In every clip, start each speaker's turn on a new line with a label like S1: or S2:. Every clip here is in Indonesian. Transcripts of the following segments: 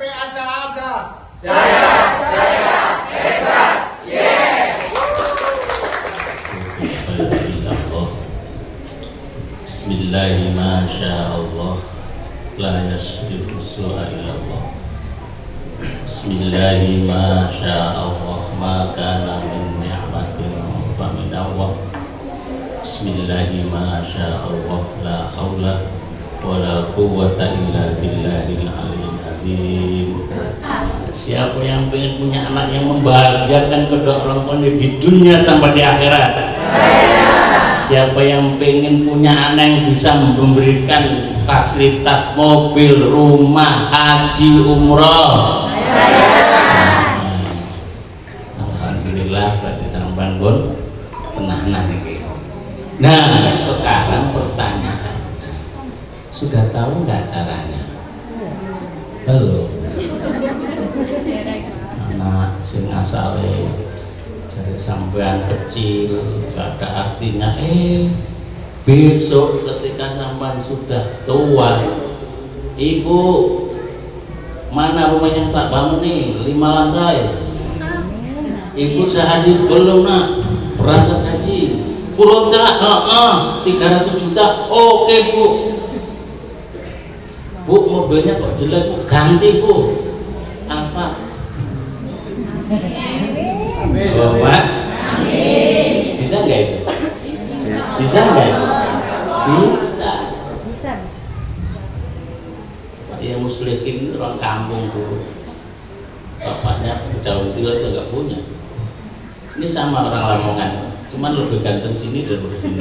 S1: PA Saada.
S2: Jaya, jaya, hebat, yeah.
S3: Bismillahi masyaallah, la yasrifu su'a illallah. Bismillahi masyaallah, ma kana min ni'matin fa min Allah. Bismillahi masyaallah, la haula wala quwwata illa billahil aliyyil azim. Siapa yang pengen punya anak yang membahagiakan kedua orang tuanya di dunia sampai di akhirat? Siapa yang pengen punya anak yang bisa memberikan fasilitas mobil, rumah, haji, umroh? Alhamdulillah berarti sampean pun tenang nih. Nah, sekarang pertanyaan, sudah tahu nggak caranya? Belum. Anak sing asale dari sampean kecil gak ada artinya, besok ketika sampean sudah tua, ibu mana rumah yang tak bangun nih 5 lantai, ibu sehaji belum nak berangkat haji Furonta 300 juta, oke bu. Bu mobilnya kok jelek bu, ganti bu Alfa. Oh, Pak. Amin. Bisa nggak itu? Bisa nggak itu? Bisa. Ya muslimin itu orang kampung bu. Bapaknya daun til aja nggak punya. Ini sama orang Lamongan, cuman lebih ganteng sini daripada sini.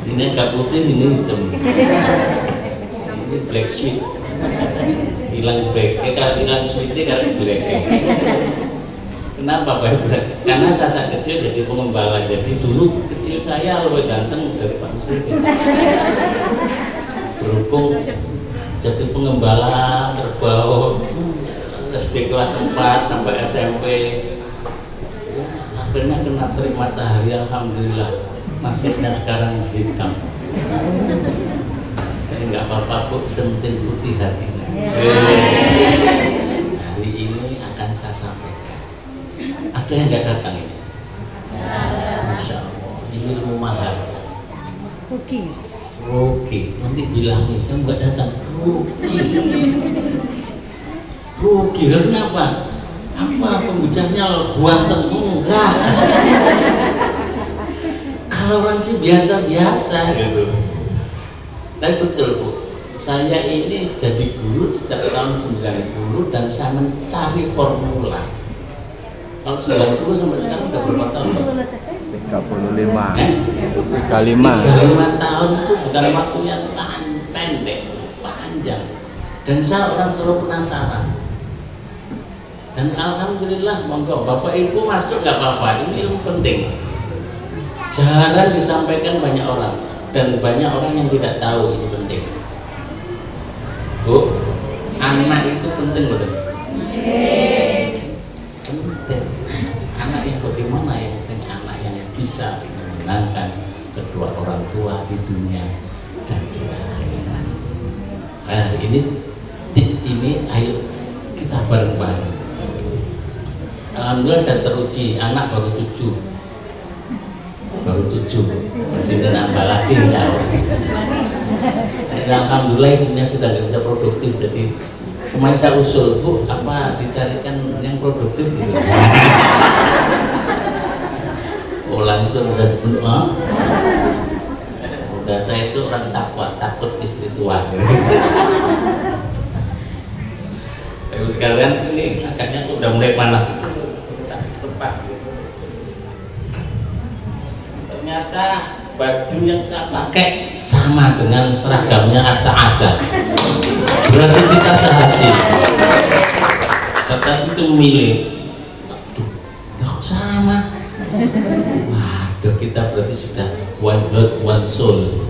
S3: Ini agak putih, sini hitam. Ini black sweet. Hilang black, kalau hilang sweetnya karena black. Kenapa Pak? Karena saya kecil jadi pengembala, jadi dulu kecil saya lebih ganteng dari Pak Muslimin. Berhubung jadi pengembala kerbau SD kelas 4 sampai SMP, akhirnya kena terik matahari, alhamdulillah. Nasibnya sekarang hitam. Tapi nggak apa-apa bu, senting putih hatinya. Hari ini akan saya sampaikan. Ada yang nggak datang ini? Masya Allah, ini ilmu mahal. Rugi. Nanti bilangin kamu nggak datang, rugi. Kenapa? Apa pembicaranya guanteng? Enggak. Kalau orang sih biasa-biasa gitu. Tapi betul bu, saya ini jadi guru sejak tahun 90 dan saya mencari formula. Kalau 90 sampai sekarang udah berapa tahun?
S2: 35.
S3: 35 tahun itu bukan waktu yang pendek, panjang. Dan saya orang selalu penasaran. Dan alhamdulillah, monggo Bapak Ibu masuk gak apa-apa, ini ilmu penting. Jarang disampaikan banyak orang, dan banyak orang yang tidak tahu ini penting. Bu, anak itu penting betul. Penting. Anak yang bagaimana ya? Anak yang bisa menyenangkan kedua orang tua di dunia dan di akhirat. Karena hari ini tip ini ayo kita bareng-bareng. Alhamdulillah saya teruji, anak baru 7 masih nambah lagi insya Allah. Alhamdulillah ibunya sudah nggak bisa produktif, jadi kemarin saya usul, bu apa dicarikan yang produktif gitu. Oh langsung saya berdoa. Udah saya itu orang takut istri tua. Ibu sekalian, ini agaknya udah mulai panas. Lepas. Ternyata baju yang saya pakai sama dengan seragamnya As-Sa'adah. Berarti kita sehati. Setelah itu memilih, kok sama? Waduh, kita berarti sudah one heart, one soul.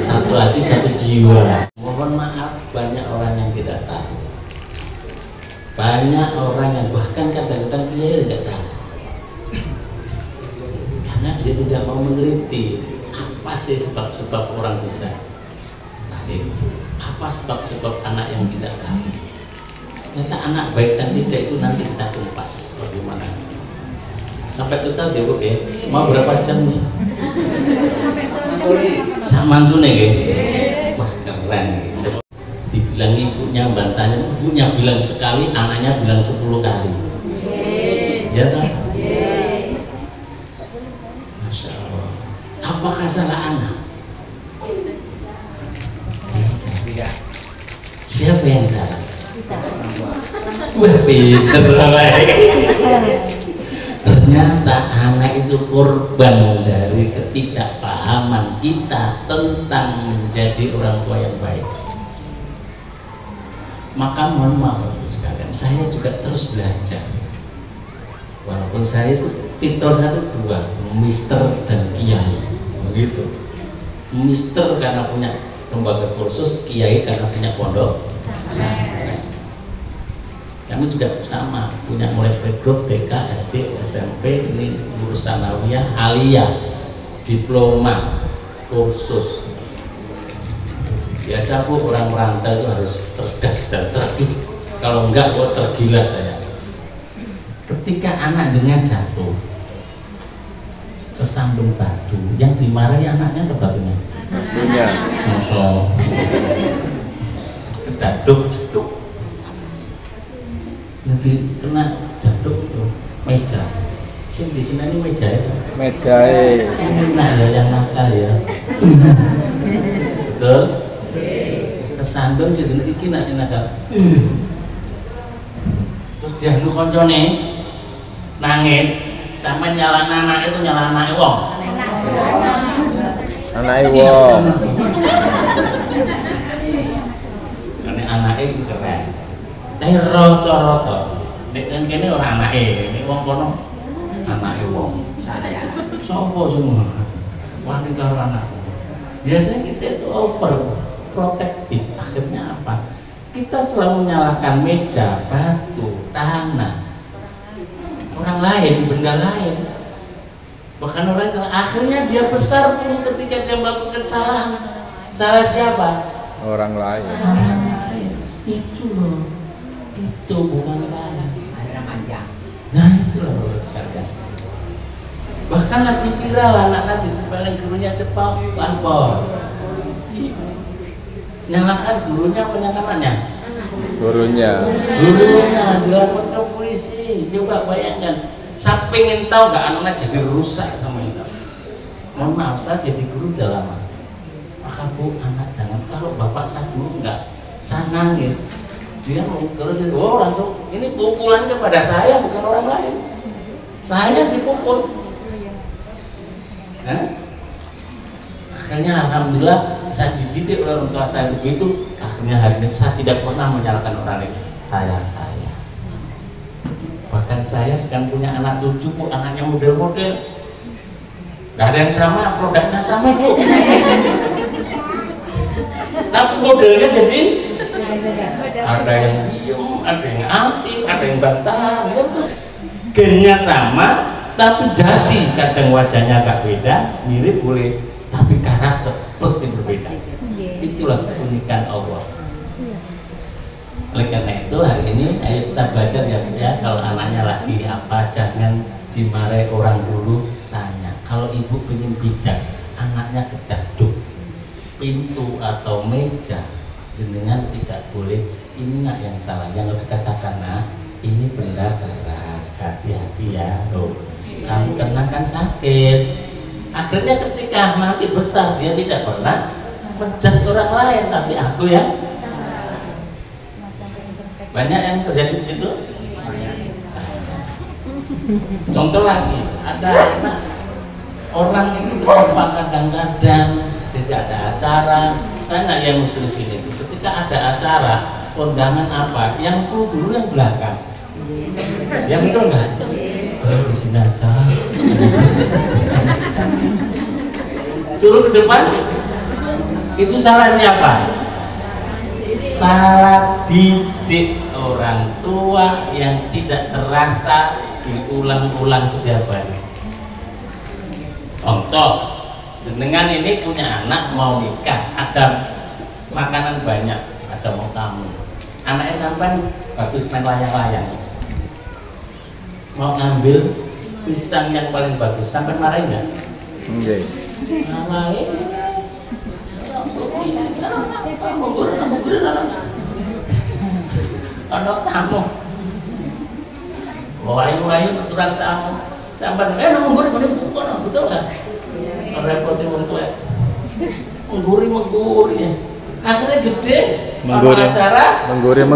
S3: Satu hati, satu jiwa. Mohon maaf, banyak orang yang tidak tahu. Banyak orang yang bahkan kadang-kadang dia tidak tahu. Karena dia tidak mau meneliti apa sih sebab-sebab orang bisa. Apa apa sebab-sebab anak yang tidak baik. Ternyata anak baik dan tidak itu nanti kita kupas bagaimana. Sampai tuntas deh Bu ya. Mau berapa jam nih? Sama tuh nih. Wah keren. Dibilang ibunya bantahnya, ibunya bilang sekali, anaknya bilang 10 kali. Ya kan? Masya Allah. Apakah salah anak? Siapa yang salah? Wah pinter ternyata anak itu korban dari ketidakpahaman kita tentang menjadi orang tua yang baik. Maka mohon maaf sekalian, saya juga terus belajar. Walaupun saya itu titel saya itu 2, Mister dan Kiai, begitu. Mister karena punya lembaga kursus, Kiai karena punya pondok pesantren. Kami juga sama, punya mulai playgroup, TK, SD, SMP, ini lulus sanawiyah, aliyah, diploma, kursus. Biasa Bu, orang merantau itu harus cerdas dan cerdik. Kalau enggak, kok tergila saya. Ketika anak dengan jatuh kesandung batu, yang dimarahi anaknya ke batunya.
S2: Batunya.
S3: Masa kedaduk jeduk. Nanti kena jatuh tuh meja. Sini di sini ini meja ya.
S2: Meja.
S3: Ini nak ya yang nakal ya. Betul. Kesandung situ iki nak nakal. Terus dia lu koncone nangis sama nyala anak itu nyala anak wong.
S2: Anak wong.
S3: Karena anak itu keren. Tapi rata-rata nek kene ora anake, nek wong kono anake wong. Sopo semua? Wani karo anak. Biasanya kita itu over protektif. Akhirnya apa? Kita selalu menyalahkan meja, batu, tanah, orang lain, benda lain. Bahkan orang akhirnya dia besar pun ketika dia melakukan kesalahan. Salah siapa?
S2: Orang lain.
S3: Orang lain. Itu loh. Itu bukan saya. Nah itulah loh sekalian. Bahkan lagi viral anak-anak ditembalin gurunya cepat lapor. Nyalakan gurunya apa nyalakannya?
S2: Gurunya.
S3: Gurunya dilapor ke polisi. Coba bayangkan. Saya pengen tahu gak anak-anak jadi rusak sama itu. Mohon maaf, saya jadi guru udah lama. Maka Bu, anak jangan, kalau bapak saya dulu enggak, saya nangis. Dia mau kalau dia, oh langsung ini pukulan kepada saya bukan orang lain. Saya dipukul. Nah, akhirnya alhamdulillah saya dididik oleh orang tua saya begitu. Akhirnya hari ini saya tidak pernah menyalahkan orang lain. Saya. Bahkan saya sekarang punya anak 7 Bu, anaknya model-model. Gak ada yang sama, produknya sama Bu. Tapi modelnya jadi ada yang diem, ada yang aktif, ada yang bantahan, gitu. Gennya sama, tapi jadi kadang wajahnya agak beda, mirip boleh, tapi karakter pasti berbeda. Itulah keunikan Allah. Oleh karena itu hari ini ayo kita belajar ya, kalau anaknya lagi apa jangan dimarahi orang dulu, tanya. Kalau ibu ingin bijak, anaknya kejaduk pintu atau meja, jenengan tidak boleh. Ini nak yang salah, yang harus dikatakan nah ini benda keras, hati-hati ya loh. Kamu kena kan sakit. Akhirnya ketika nanti besar dia tidak pernah menjudge orang lain, tapi aku ya. Banyak yang terjadi begitu. Contoh lagi, ada anak orang itu kenapa kadang-kadang tidak ada acara. Saya nggak yang muslim ini itu ketika ada acara kondangan apa, yang full dulu yang belakang. Yang itu enggak? Di sini aja. Suruh ke depan. Itu salah siapa? Salah didik orang tua yang tidak terasa diulang-ulang setiap hari. Contoh, jenengan ini punya anak mau nikah, ada makanan banyak. ada mau tamu. Anaknya sampean bagus main layang-layang. Mau ngambil pisang yang paling bagus, sampean marahin nggak?
S2: Nggih.
S3: Marahin. Anak tamu. Wayu-wayu turang tamu. Sampean nunggu kono betul enggak? Repotin wong tuwa. Mengguri ya. Akhirnya gede.
S2: Mengguri.
S3: Acara
S2: Mengguri.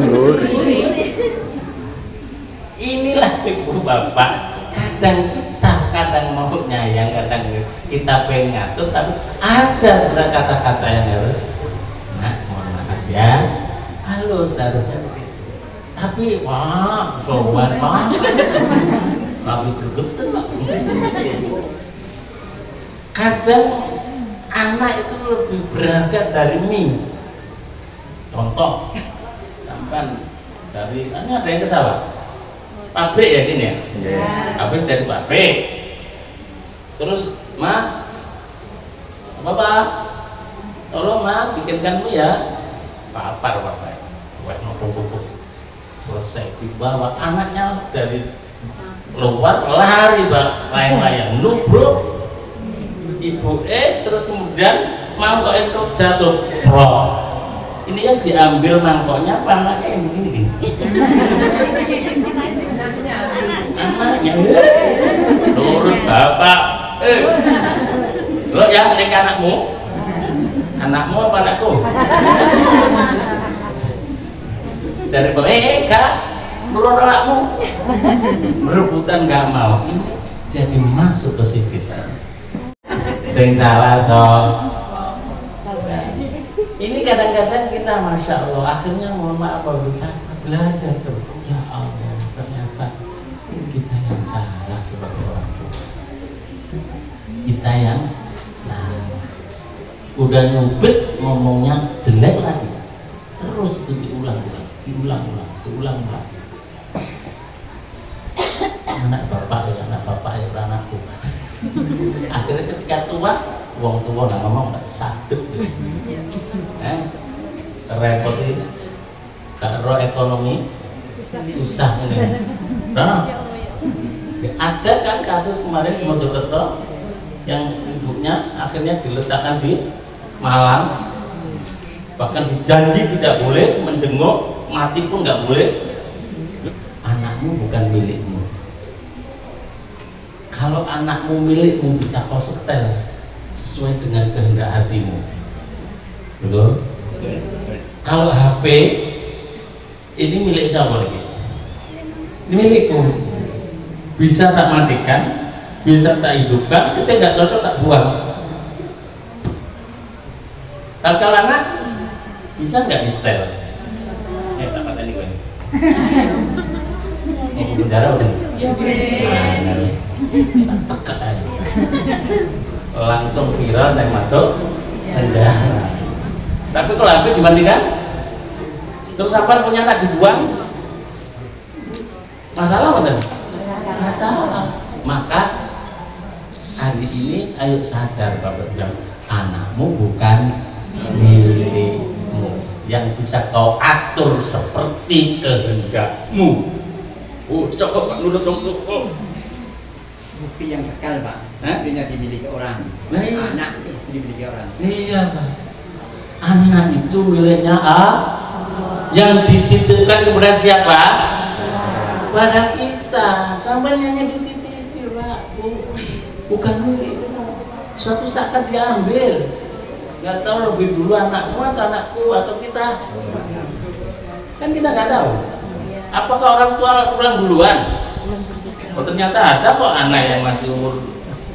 S3: inilah ibu bapak. Kadang mau nyayang, kadang kita pengen ngatur, tapi ada sudah kata-kata yang harus mohon maaf ya, halus harusnya begitu. Tapi wah sobat mah tapi bergeten lah. Kadang anak itu lebih berharga dari mie. Contoh sampai dari ini ada yang ke sawah pabrik ya sini ya. Habis dari pabrik terus ma apa tolong ma bikinkan mie ya, papar bapak buat nopok selesai dibawa anaknya dari luar lari bang layang-layang nubruk ibu terus kemudian mangkok itu jatuh roh. Ini yang diambil mangkoknya apa anaknya yang begini anaknya nurut bapak lo ya ini anakmu apa anakku cari bapak kak nurut anakmu berebutan gak mau ini jadi masuk ke psikis sing salah ini kadang-kadang kita masya Allah akhirnya mohon maaf bisa belajar tuh ya Allah ternyata kita yang salah sebagai orang tua, kita yang salah, udah nyubit ngomongnya jelek lagi terus itu diulang anak bapak ya anakku. Akhirnya ketika tua wong tua ngomong nggak sakit repot ini karo ekonomi susah ini. Nah, ada kan kasus kemarin di Mojokerto yang ibunya akhirnya diletakkan di Malang, bahkan dijanji tidak boleh menjenguk, mati pun nggak boleh. Anakmu bukan milikmu. Kalau anakmu milikmu bisa kau setel sesuai dengan kehendak hatimu, betul? Kalau HP ini milik siapa lagi? Ini milikku, bisa tak matikan, bisa tak hidupkan, kita nggak cocok tak buang. Kalau anak bisa nggak di setel? Tak kata ini gue. Mau penjara udah? Tegak aja. Langsung viral saya masuk penjara. Tapi kalau HP dimatikan, terus apa punya anak dibuang? Masalah betul? Masalah. Maka hari ini ayo sadar Bapak bilang anakmu bukan milikmu yang bisa kau atur seperti kehendakmu. Coba Pak nurut dong.
S1: Bukti yang kekal Pak, buktinya dimiliki orang.
S3: Nah, iya.
S1: Anak itu dimiliki orang.
S3: Iya Pak. Anak itu miliknya yang dititipkan kepada siapa? Pada kita. Sampai hanya dititipi Pak, bukan milik. Suatu saat akan diambil. Nggak tahu lebih dulu anakmu atau anakku atau kita. Kan kita nggak tahu. Apakah orang tua pulang duluan? Oh, ternyata ada kok anak yang masih umur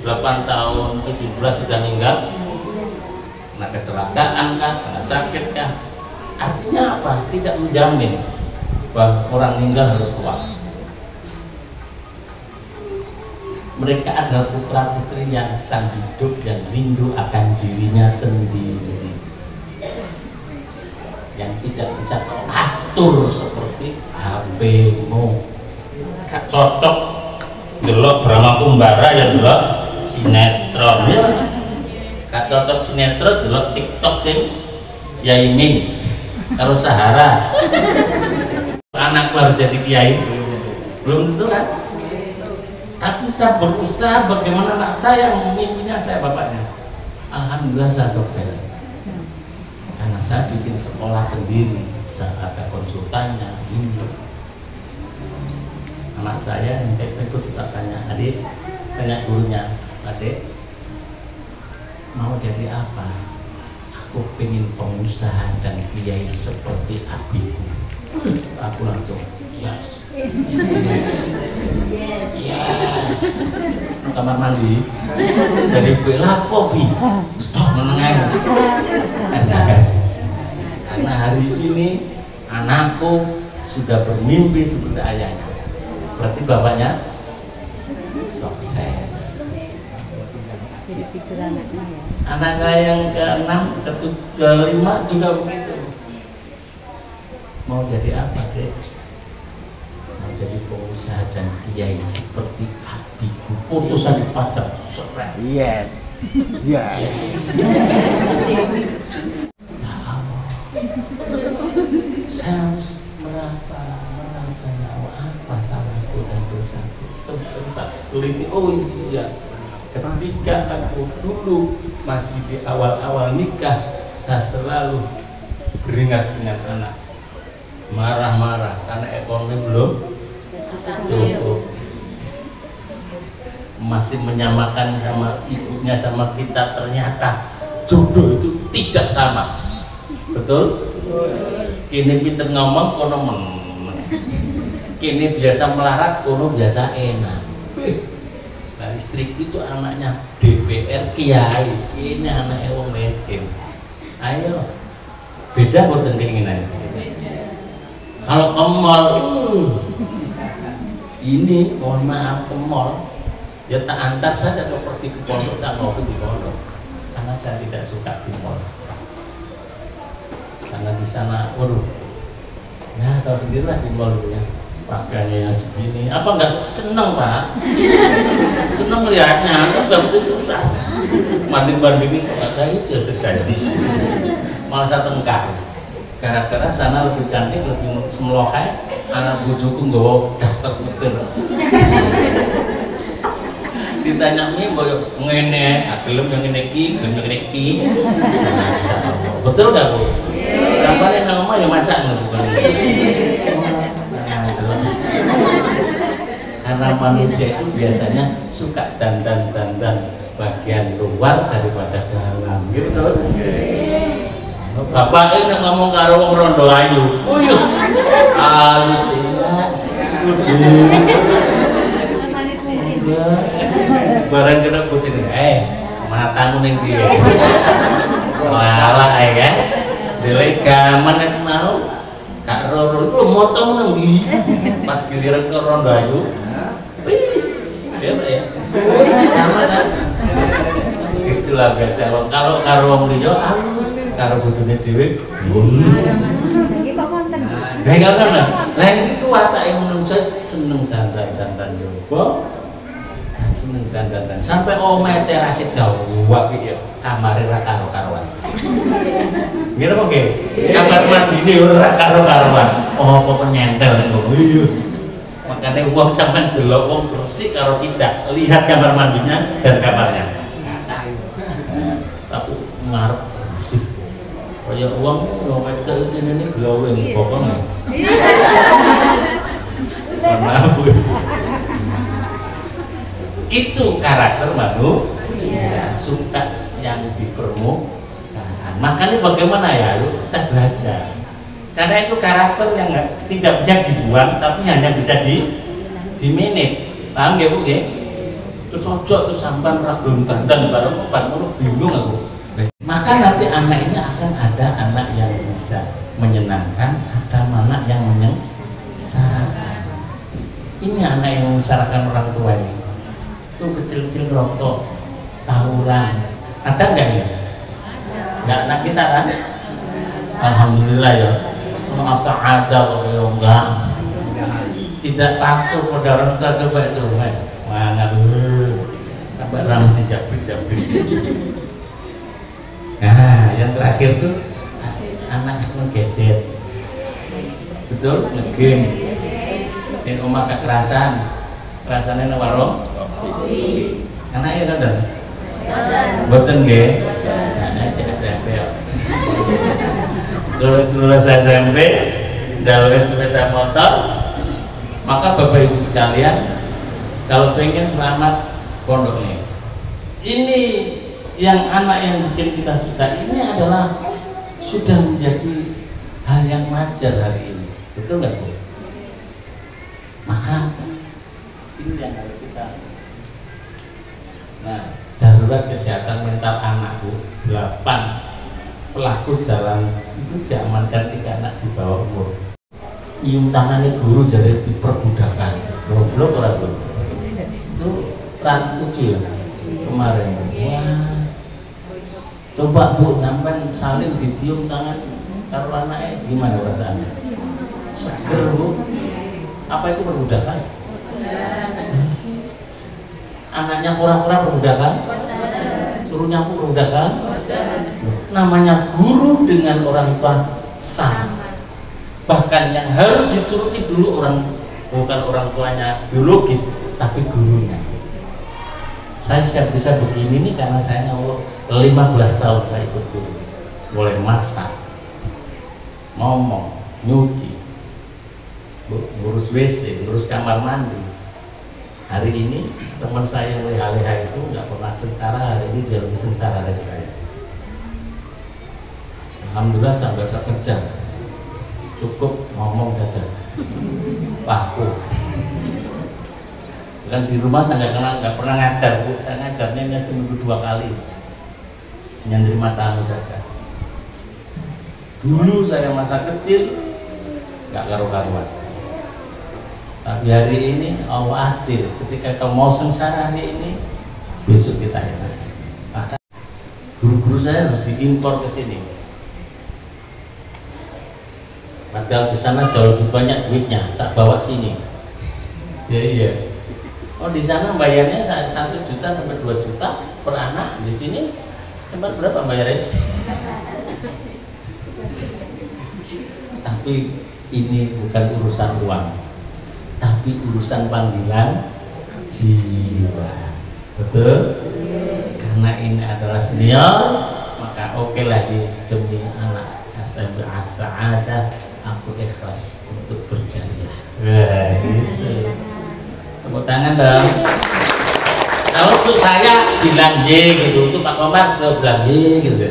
S3: 8 tahun, 17 sudah meninggal. Kena kecelakaan kah, kena sakit kah? Artinya apa? Tidak menjamin bahwa orang meninggal harus tua. Mereka adalah putra putri yang sang hidup, yang rindu akan dirinya sendiri, yang tidak bisa kau atur seperti HP-mu. Gak cocok delok Brahma Kumbara ya delok sinetron ya. Gak cocok sinetron delok TikTok sing Yaimin. Kalau Sahara anakku harus jadi kiai, belum tentu kan. Tapi saya berusaha bagaimana anak saya mimpinya saya bapaknya. Alhamdulillah saya sukses. Karena saya bikin sekolah sendiri, saya ada konsultannya. Ini anak saya yang saya ikut tetap tanya, adik, tanya gurunya, adik mau jadi apa? Aku pengen pengusaha dan kiai seperti abiku. Aku langsung yes. Kamar mandi dari belapo bi stop menengah karena hari ini anakku sudah bermimpi seperti ayahnya, berarti bapaknya sukses. Anak saya yang ke-6, ke-5 juga begitu. Mau jadi apa, Dek? Mau jadi pengusaha dan kiai seperti abiku. Putusan dipajak seret.
S4: Yes. Yes.
S3: Ya Allah, saya harus merasa apa salahku dan dosaku. Terus tak teliti, oh iya, ketika aku dulu masih di awal-awal nikah, saya selalu beringas dengan anak, marah-marah karena ekonomi belum cukup, masih menyamakan sama ibunya sama kita. Ternyata jodoh itu tidak sama, betul? Kini pinter ngomong, kono meneng. Kini biasa melarat, kono biasa enak. Nah, istriku itu anaknya DPR kiai, ini anaknya wong miskin. Ayo, beda boten keinginannya. Kalau ke mall, ini mohon maaf ke mall, ya tak antar saja kalau pergi ke pondok, saya ngopi di pondok, karena saya tidak suka di mall. Karena di sana, waduh, ya tahu sendirilah di mall itu ya. Pakainya yang segini, apa enggak seneng Pak? Seneng lihatnya, tapi itu susah. Banding-bandingin pakai itu istri saya. Malah saya tengkar. Gara-gara sana lebih cantik, lebih semelohai, anak bujuku nggawa daster putih. Ditanya mi boyo ngene, gelem yang ngene iki, gelem yang ngene iki. Masyaallah. Betul enggak, Bu? Sampane nang omah ya macak ngono. Karena manusia itu biasanya suka dandan bagian luar daripada dalam, gitu. Bapak ini ngomong karo wong rondo ayu, uyuh, halus barang kena kucing, matamu neng dia, malah kan, delegaman itu mau, kak Roro itu motong nengi, pas giliran ke rondo ayu. Ya, sama kan? Itulah biasa. Kalau karo wong liya halus, karo bojone dhewe.
S5: Iki kok konten.
S3: Lah enggak kan. Lah iki ku watake menungso seneng dandan jowo. Kan seneng dandan. Sampai omahe terase dawa iki ya, kamare ra karo-karoan. Ngira apa nggih? Kamar mandine ora karo-karoan. Oh, apa nyentel ngono. Iya. Makanya uang sampai delok wong bersih kalau tidak lihat kamar mandinya dan kamarnya. Tapi ngarep bersih. Kayak uang itu ini glowing pokoknya. Maaf. Itu karakter manusia, suka yang dipermukakan. Makanya bagaimana ya, kita belajar. Karena itu karakter yang tidak bisa dibuang, tapi hanya bisa dimanage. Paham ya Bu? Terus ojo tuh sampan ragam dandan bareng obat ngono bingung aku. Maka nanti anak ini akan ada anak yang bisa menyenangkan, ada anak yang menyengsarakan. Ini anak yang menyengsarakan orang tuanya. Itu kecil-kecil rokok, tawuran. Ada enggak ya? Enggak anak kita kan? Alhamdulillah ya. Masa ada kok ya enggak, tidak takut pada orang tua. Coba itu mana sampai rambut dijabrik. Nah yang terakhir tuh anak seneng gadget, betul? Ngegame, dan omah kekerasan, kerasannya nang warung. Anaknya kan? Boten nggih. Anak cek SMP ya. Lulus SMP, jalur sepeda motor, maka Bapak Ibu sekalian, kalau pengen selamat pondoknya, ini yang anak yang bikin kita susah ini adalah sudah menjadi hal yang wajar hari ini, betul nggak Bu? Maka ini yang harus kita. Nah, darurat kesehatan mental anak Bu, 8 pelaku jalan itu diamankan 3 anak di bawah umur. Nyium tangannya guru jadi diperbudakan. Goblok orang belum. Itu Trans 7 ya kemarin. Wah. Coba Bu sampai saling dicium tangan karo anaknya gimana perasaannya? Seger Bu. Apa itu perbudakan? Anaknya kurang-kurang perbudakan? Suruh nyapu perbudakan? Namanya guru dengan orang tua sama. Bahkan yang harus dituruti dulu bukan orang tuanya biologis, tapi gurunya. Saya bisa begini nih karena saya 15 tahun saya ikut guru. Mulai masak, ngomong, nyuci, ngurus WC, ngurus kamar mandi. Hari ini teman saya yang leha-leha itu nggak pernah sengsara, hari ini dia lebih sengsara dari saya. Alhamdulillah sampai saya kerja, cukup ngomong saja, paku. Kan di rumah saya nggak pernah ngajar Bu, saya ngajarnya hanya seminggu 2 kali, hanya nerima tamu saja. Dulu saya masa kecil nggak karu-karuan, tapi hari ini Allah adil. Ketika kamu mau sengsara hari ini, besok kita enak. Maka guru-guru saya harus diimpor ke sini. Padahal di sana jauh lebih banyak duitnya, tak bawa sini. Iya. Oh di sana bayarnya 1 juta sampai 2 juta per anak. Di sini tempat berapa bayarnya? Tapi ini bukan urusan uang, tapi urusan panggilan jiwa. Betul? Karena ini adalah senior, maka oke lah demi anak SMP As-Sa'adah aku ikhlas untuk berjaya. Wah, gitu. Tepuk tangan dong. Kalau untuk saya bilang ye gitu, untuk Pak Komar juga bilang ye gitu.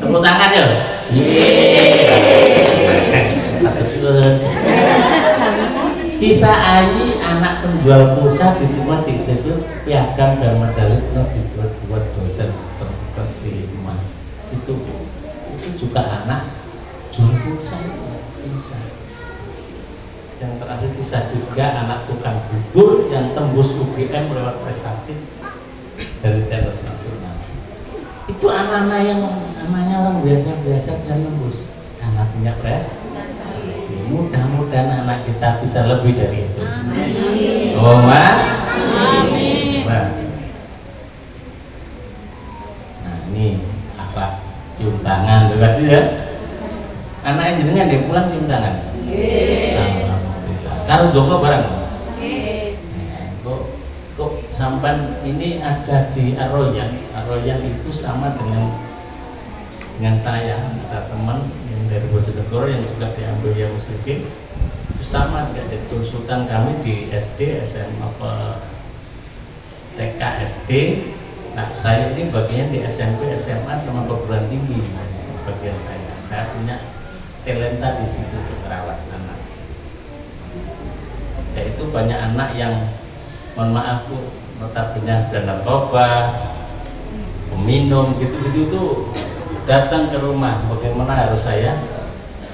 S3: Tepuk tangan ya. Kisah Ayi anak penjual pulsa diterima di interview piagam dan medali dibuat dosen terkesima. Itu juga anak jual pulsa bisa. Yang terakhir kisah juga anak tukang bubur yang tembus UGM lewat prestasi dari tenis nasional. Itu anak-anak yang anaknya orang biasa-biasa dan tembus karena punya prestasi. Mudah-mudahan anak kita bisa lebih dari itu. Amin. Oh ma. Amin. Nah ini akhlak cium tangan tadi ya. Anak jenengan dia pulang cium tangan. Karo dongo barang. Kok sampan ini ada di Aroyan. Aroyan itu sama dengan saya, ada teman yang dari Bojonegoro yang juga diambil yang muslimin. Itu sama juga jadi konsultan kami di SD, SMA, TK, SD. Nah saya ini bagian di SMP, SMA sama perguruan tinggi. Bagian saya punya talenta di situ untuk merawat anak. Yaitu banyak anak yang mohon maaf Bu, notabene dan narkoba, peminum gitu-gitu itu datang ke rumah. Bagaimana harus saya?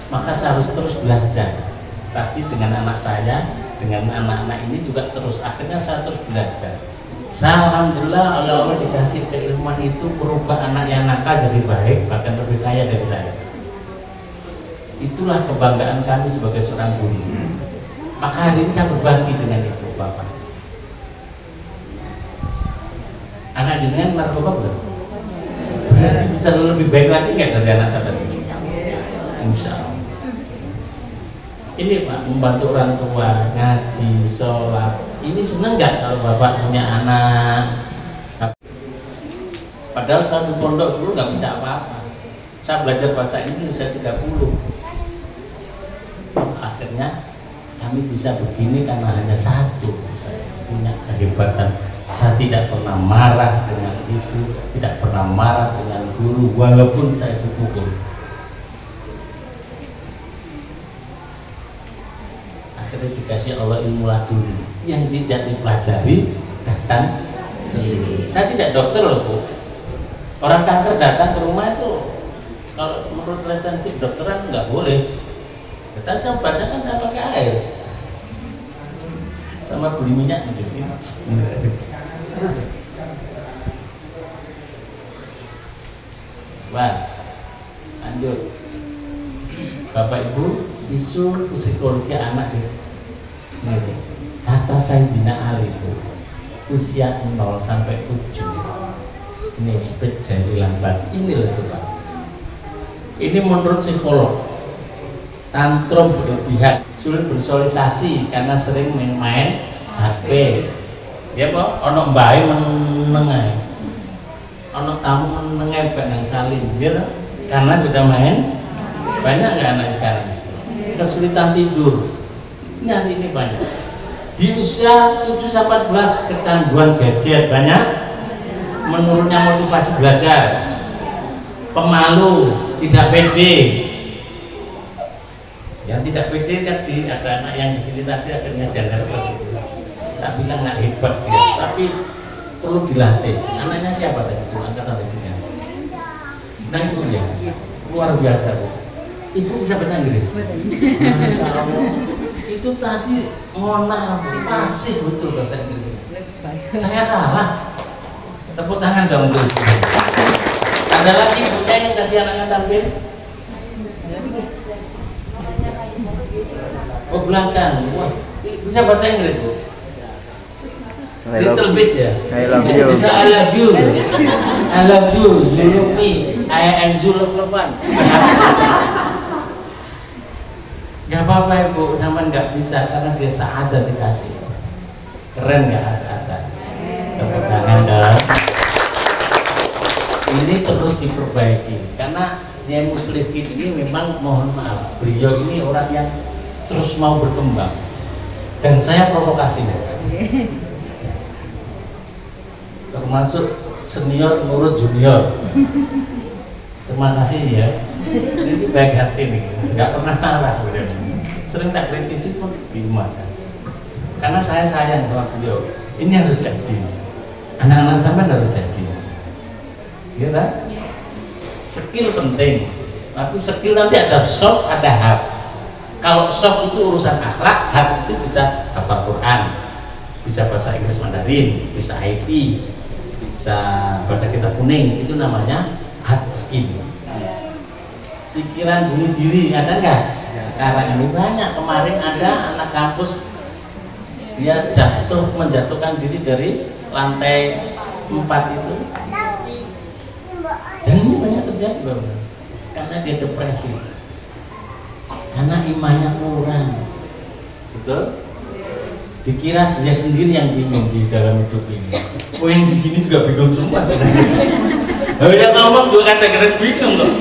S3: Maka saya harus terus belajar. Tapi dengan anak saya, dengan anak-anak ini juga terus. Akhirnya saya terus belajar. Saya alhamdulillah Allah dikasih keilmuan itu merubah anak yang nakal jadi baik, bahkan lebih kaya dari saya. Itulah kebanggaan kami sebagai seorang guru. Maka hari ini saya berbagi dengan itu Bapak. Anak jenengan narkoba belum? Berarti bisa lebih baik lagi nggak dari anak saya tadi? insya Allah. Ini Pak, membantu orang tua, ngaji, sholat. Ini seneng nggak kalau Bapak punya anak? Padahal saya di pondok dulu nggak bisa apa-apa. Saya belajar bahasa Inggris usia 30. Akhirnya kami bisa begini karena hanya satu, saya punya kehebatan. Saya tidak pernah marah dengan ibu, tidak pernah marah dengan guru, walaupun saya dipukul. Akhirnya dikasih Allah ilmu laduni yang tidak dipelajari, datang sendiri. Saya tidak dokter loh Bu. Orang kanker datang ke rumah itu kalau menurut lisensi dokteran nggak boleh. Kita saya baca kan saya pakai air sama beli minyak gitu. Wah, lanjut. Bapak Ibu, isu psikologi anak itu. Kata Sayyidina Ali itu usia 0 sampai 7 ini speed dari lambat. Ini loh coba. Ini menurut psikolog. Tantrum berlebihan, sulit bersosialisasi karena sering main HP. Ya Pak, ono mbae menengai. Ono tamu menengai benang saling, ya karena sudah main. Banyak nggak anak sekarang? Kesulitan tidur. Ini hari ini banyak. Di usia 7-14 kecanduan gadget banyak. Menurunnya motivasi belajar. Pemalu, tidak pede. Yang tidak pede tadi ada anak yang di sini tadi akhirnya dia nervous itu. Tak bilang nggak hebat dia, tapi perlu dilatih. Anaknya siapa tadi? Cuma angkatan ibunya. Nah itu ya, luar biasa Bu. Ibu bisa bahasa Inggris. Masya Allah. Itu tadi ngona fasih betul bahasa Inggris. Saya kalah. Tepuk tangan dong untuk ibu. Ada lagi ibunya yang tadi anaknya tampil? Oh belakang. Wah, bisa bahasa Inggris Bu? Little bit ya.
S2: I love you.
S3: Bisa I love you. I love you. You love me. I am you love one. Gak apa-apa Ibu, sama nggak bisa karena dia Sa'adah dikasih. Keren nggak Sa'adah? Tepuk tangan dong. Ini terus diperbaiki karena Nyai Muslihin ini memang mohon maaf, beliau ini orang yang terus mau berkembang dan saya provokasinya. Termasuk senior nurut junior. Terima kasih ya. Ini baik hati nih, nggak pernah marah. Sering tak kritisi pun terima saja. Karena saya sayang sama beliau. Ini harus jadi. Anak-anak sampean harus jadi. Iya kan? Skill penting. Tapi skill nanti ada soft, ada hard. Kalau soft itu urusan akhlak, hard itu bisa hafal Quran, bisa bahasa Inggris Mandarin, bisa IT, bisa baca kitab kuning. Itu namanya hard skill. Pikiran bunuh diri ada nggak? Sekarang ini banyak. Kemarin ada anak kampus dia menjatuhkan diri dari lantai 4 itu. Dan ini banyak terjadi Bapak. Karena dia depresi. Karena imannya kurang. Betul? Dikira dia sendiri yang bingung di dalam hidup ini. Oh yang di sini juga bingung semua sebenarnya. Yang ngomong juga kadang-kadang bingung loh.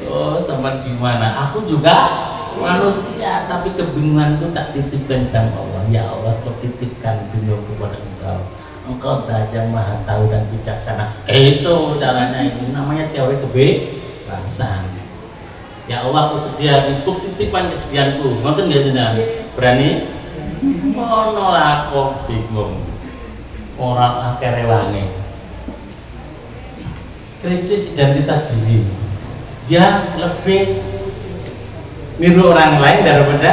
S3: Oh sama gimana? Aku juga manusia, tapi kebingunganku tak titipkan sama Allah. Ya Allah, kau titipkan dunia kepada Engkau. Engkau saja maha tahu dan bijaksana. Itu caranya, ini namanya teori kebebasan. Ya Allah, aku sedia, ikut titipan kesediaanku. Nonton gak sih? Berani? Nolak kok bingung. Orang akhirnya wangi. Krisis identitas diri. Dia lebih niru orang lain daripada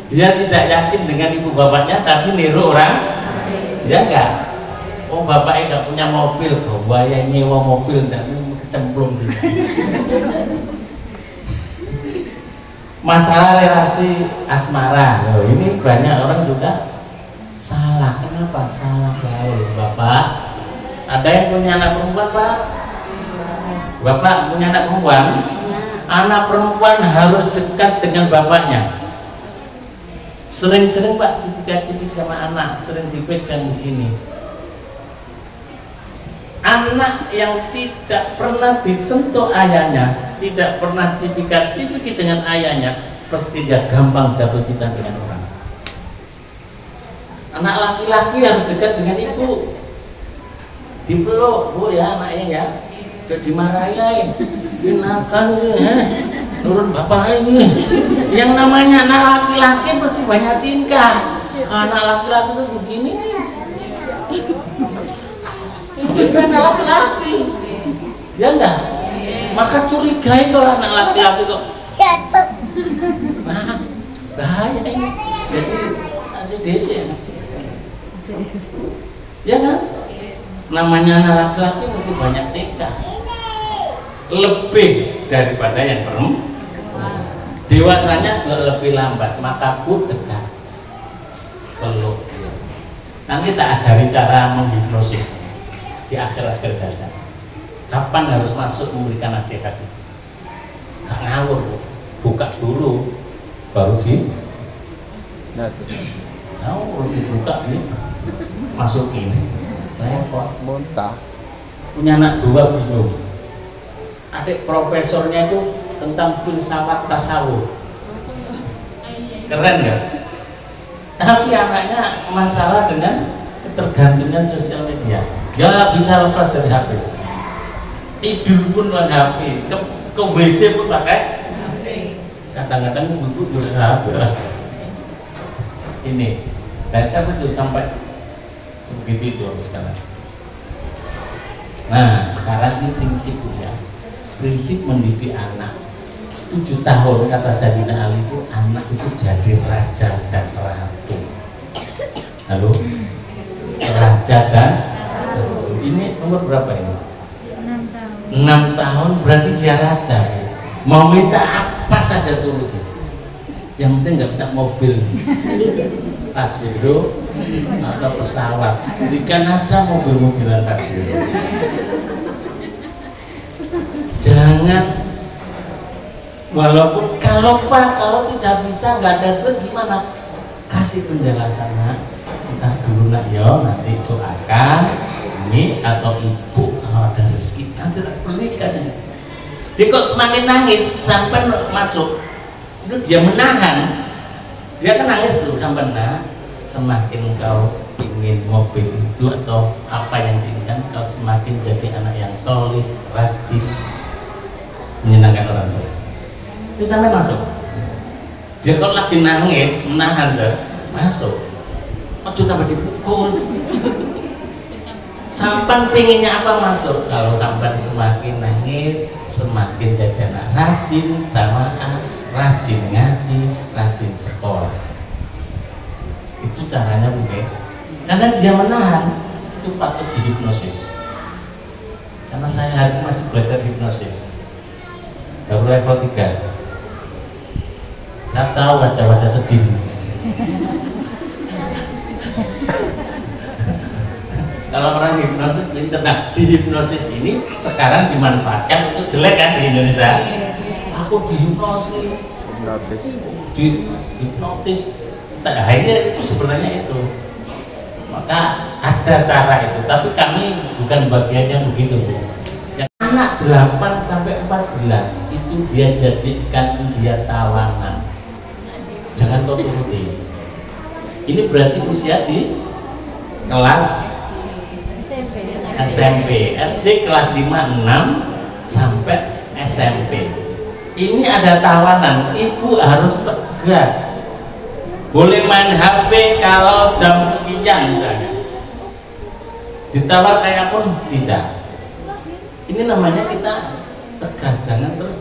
S3: dia tidak yakin dengan ibu bapaknya, tapi niru orang. Ya enggak? Oh bapaknya enggak punya mobil, gawaya nyewa mobil, dan kecemplung sih. Masalah relasi asmara, loh, ini banyak orang juga salah. Kenapa salah gaul, Bapak? Ada yang punya anak perempuan, Pak? Bapak punya anak perempuan? anak perempuan harus dekat dengan bapaknya. Sering-sering Pak cipika-cipik sama anak, sering dipegang begini. Anak yang tidak pernah disentuh ayahnya, tidak pernah cipika-cipiki dengan ayahnya, pasti dia gampang jatuh cinta dengan orang. Anak laki-laki harus dekat dengan ibu, dipeluk, Bu ya anaknya ya, jangan dimarahin, dinakan ini, nurut bapak ini. Yang namanya anak laki-laki pasti banyak tingkah. Kalau anak laki-laki terus begini, ini anak laki-laki, ya enggak? Maka curigai kalau anak laki-laki kok. Nah, bahaya ini. Jadi ACDC ya kan? Namanya anak laki-laki mesti banyak tingkah, lebih daripada yang perempuan. Dewasanya juga lebih lambat, maka Bu dekat, peluk. Nanti tak ajari cara menghipnosis di akhir-akhir saja. Kapan harus masuk memberikan nasihat itu? Gak ngawur, Bu. Buka dulu, baru di ngawur, dibuka, dimasukin. Repot.
S2: Muntah.
S3: Punya anak 2 bingung. Adik profesornya itu tentang filsafat tasawuf, keren nggak? Tapi anaknya masalah dengan ketergantungan sosial media, nggak bisa lepas dari HP, tidur pun pakai HP, ke WC pun pakai HP, kadang-kadang ibu juga HP. Ini dan saya betul sampai sebegitu itu sekarang. Nah sekarang ini prinsip ya, prinsip mendidik anak. 7 tahun kata Sayyidina Ali itu anak itu jadi raja dan ratu. Halo, raja dan ratu. Ini umur berapa ini? 6 tahun berarti dia raja. Mau minta apa saja turutin. Yang penting nggak minta mobil, Pajero atau pesawat. Berikan aja mobil-mobilan Pajero. Jangan, walaupun kalau Pak, kalau tidak bisa nggak ada duit gimana? Kasih penjelasannya. Kita dulu nak yo, nanti doakan ini atau ibu kalau ada rezeki nanti tak belikan. Dia kok semakin nangis sampai masuk, itu dia menahan. Dia kan nangis tuh sampai semakin kau ingin mobil itu atau apa yang diinginkan, kau semakin jadi anak yang solih, rajin, menyenangkan orang tua. Itu sampai masuk. Dia kalau lagi nangis menahan tuh masuk. Ojo tambah dipukul. Sampan pinginnya apa masuk. Kalau sampan semakin nangis, semakin jadi anak rajin sama rajin ngaji, rajin sekolah. Itu caranya bukan? Karena dia menahan, itu patut dihipnosis. Karena saya hari ini masih belajar hipnosis. Baru level 3. Saya tahu wajah-wajah sedih. Kalau orang hipnosis pinter, nah di hipnosis ini sekarang dimanfaatkan untuk jelek kan di Indonesia. Aku dihipnosis, di hipnotis, akhirnya itu sebenarnya itu. Maka ada cara itu, tapi kami bukan bagian yang begitu, Bu. Yang anak 8 sampai 14 itu dia jadikan dia tawanan. Jangan kau turuti. Ini berarti usia di kelas SMP, SD kelas 5, 6 sampai SMP. Ini ada tawanan, ibu harus tegas. Boleh main HP kalau jam sekian misalnya. Ditawar kayak pun tidak. Ini namanya kita tegas, jangan terus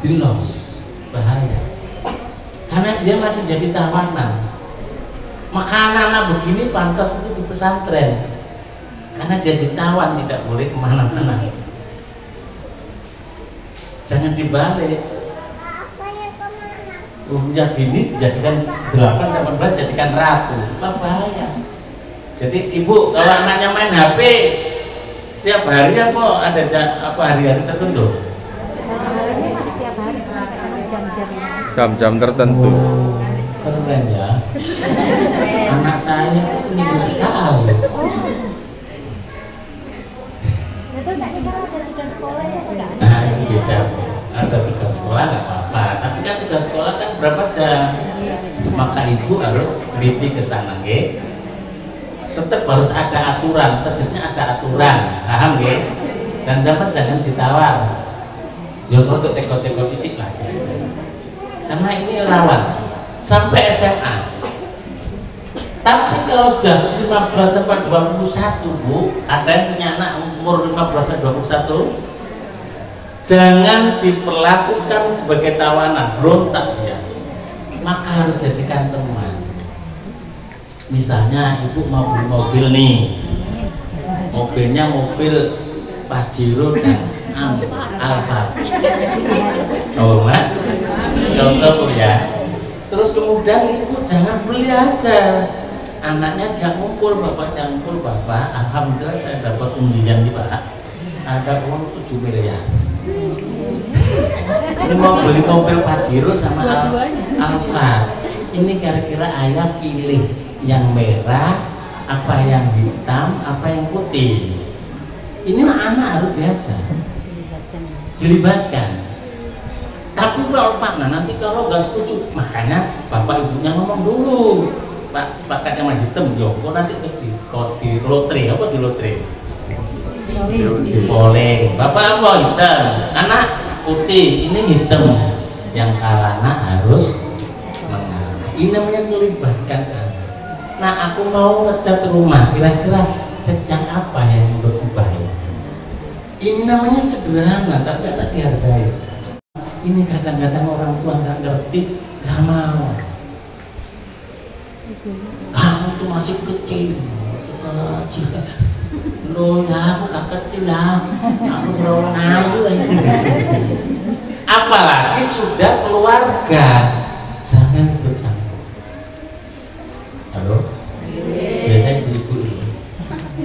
S3: di los, bahaya. Karena dia masih jadi tawanan. Maka anak-anak begini pantas itu di pesantren. Karena dia ditawan, tidak boleh kemana-mana. Jangan dibalik. Umurnya gini dijadikan 8 sampai 14 jadikan ratu, bahaya. Jadi ibu kalau anaknya main HP setiap hari apa ada apa hari-hari tertentu?
S2: Jam-jam tertentu.
S3: Oh, keren ya. Anak saya itu seminggu sekali.
S5: Itu nggak sih kalau ada 3 sekolah ya enggak ada?
S3: Nah itu beda. Ada 3 sekolah nggak apa-apa. Tapi kan 3 sekolah kan berapa jam? Maka ibu harus teliti ke sana, nggih. Tetap harus ada aturan. Tegasnya ada aturan. Paham nggih? Dan zaman jangan ditawar. Ya untuk teko-teko titik lah. Karena ini rawan sampai SMA. Tapi kalau sudah 15 sampai 21 Bu, ada yang punya anak umur 15 sampai 21, jangan diperlakukan sebagai tawanan, berontak dia. Maka harus jadikan teman. Misalnya ibu mau beli mobil nih, mobilnya mobil Pajero dan Alfa. Oh mak, contoh ya. Terus kemudian ibu jangan beli aja, anaknya jangan ngumpul bapak, jangan ngumpul bapak. Alhamdulillah saya dapat undian nih Pak, ada uang 7 miliar. Ini mau beli mobil Pajero sama Alfa. Ini kira-kira ayah pilih yang merah, apa yang hitam, apa yang putih. Ini anak harus diajar, dilibatkan. Tapi kalau Pak, nah nanti kalau nggak setuju, makanya bapak ibunya ngomong dulu, Pak sepakat yang hitam, yo, kok nanti di lotre, apa di lotre? Di polling. Bapak apa hitam, anak putih, ini hitam. Yang kalah anak harus menang. Ini namanya melibatkan anak. Nah aku mau ngecat rumah, kira-kira cat yang apa yang berubah ya? Ini namanya sederhana, tapi anak dihargai. Ini kadang-kadang orang tua nggak ngerti, nggak mau. Kamu tuh masih kecil, Loh ya, aku gak kecil lah, aku selalu ayu aja. Apalagi sudah keluarga, jangan ikut campur. Halo? Biasanya ibu ini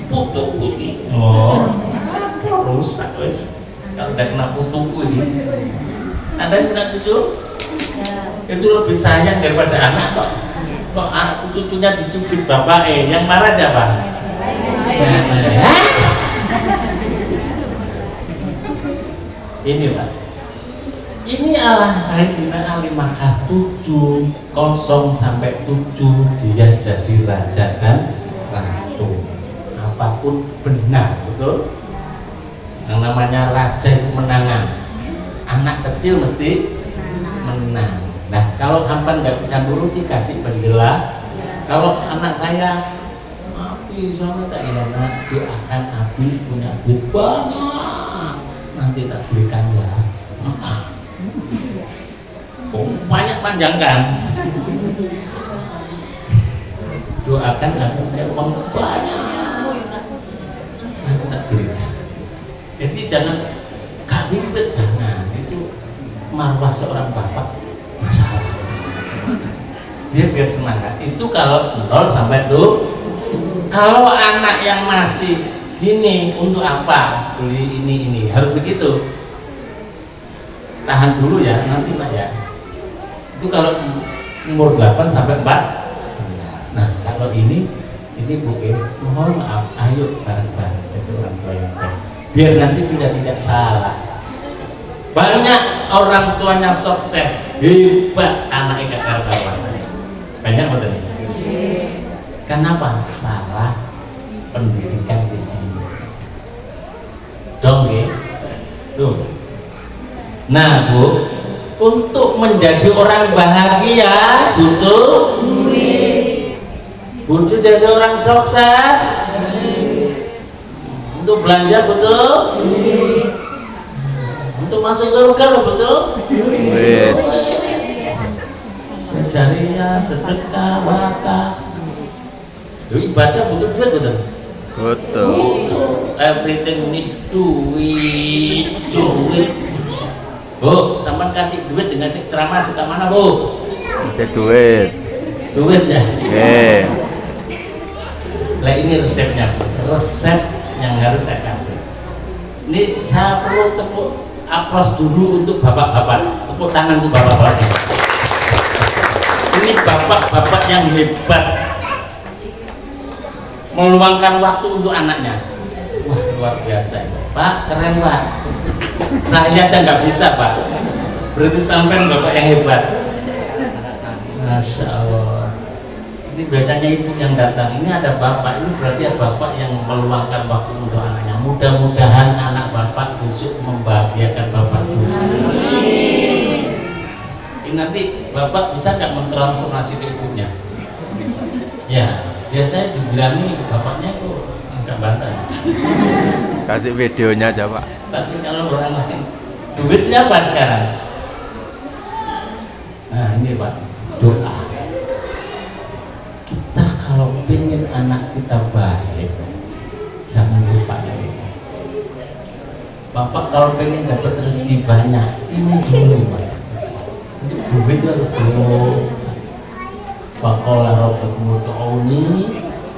S3: putuk ini. Oh, rusak wes. Kalau udah kena putuku ini. Anda yang punya cucu? Itu lebih sayang daripada anak kok. Kok anak cucunya dicubit bapak yang marah siapa? Ini Pak. Ini Al-Aidina Al-Maka 7 0 sampai 7 dia jadi raja dan ratu. Apapun benar, betul? Yang namanya raja itu menangan. Anak kecil mesti menang. Nah kalau hampan nggak bisa nuruti kasih penjelas. Kalau anak saya, Abi sama tak enak, doakan Abi punya duit banyak, nanti tak belikan ya. Oh, banyak panjang kan? Doakan aku punya uang banyak, nanti tak belikan. Jadi jangan kaget, jangan. Marwah seorang bapak masalah. Dia biar semangat. Itu kalau 0 sampai tuh. Kalau anak yang masih gini, untuk apa beli ini harus begitu. Tahan dulu ya, nanti Pak ya. Itu kalau umur 8 sampai 14. Nah kalau ini Bu, mohon maaf, ayo bareng-bareng jadi orang tua yang baik. Biar nanti tidak salah. Banyak orang tuanya sukses, hebat, anaknya gak karuan. Banyak betul. Kenapa? Salah pendidikan di sini. Dong ya? Tuh. Nah Bu, untuk menjadi orang bahagia butuh duit. Butuh jadi orang sukses. Untuk belanja butuh duit. Untuk masuk surga loh betul? Duit. Jariah, sedekah, wakaf. Ibadah butuh duit betul?
S2: Betul.
S3: Butuh. Everything need duit. Bu, sampai kasih duit dengan ceramah suka mana Bu?
S2: Kasih duit.
S3: Duit ya? Lah ini resepnya, resep yang harus saya kasih. Ini saya perlu tepuk aplaus dulu untuk bapak-bapak, tepuk tangan untuk bapak-bapak. bapak-bapak yang hebat meluangkan waktu untuk anaknya. Wah, luar biasa ya. Pak, keren Pak. Saya aja nggak bisa Pak. Berarti sampai bapak yang hebat. Masya Allah. Ini biasanya ibu yang datang. Ini ada bapak. Ini berarti ada bapak yang meluangkan waktu untuk anaknya. Mudah-mudahan anak bapak besok membahagiakan bapak dulu. Ini nanti bapak bisa nggak mentransformasi ke ibunya? Ya, biasanya dibilangin bapaknya tuh nggak bantah.
S2: Kasih videonya aja Pak.
S3: Tapi kalau orang lain, duitnya apa sekarang? Nah ini Pak, doa. Kita kalau pengen anak kita baik, jangan lupa ini. Bapak kalau pengen dapat rezeki banyak, ini dulu Pak. Duit harus dulu. Faqala rabbukum ud'uni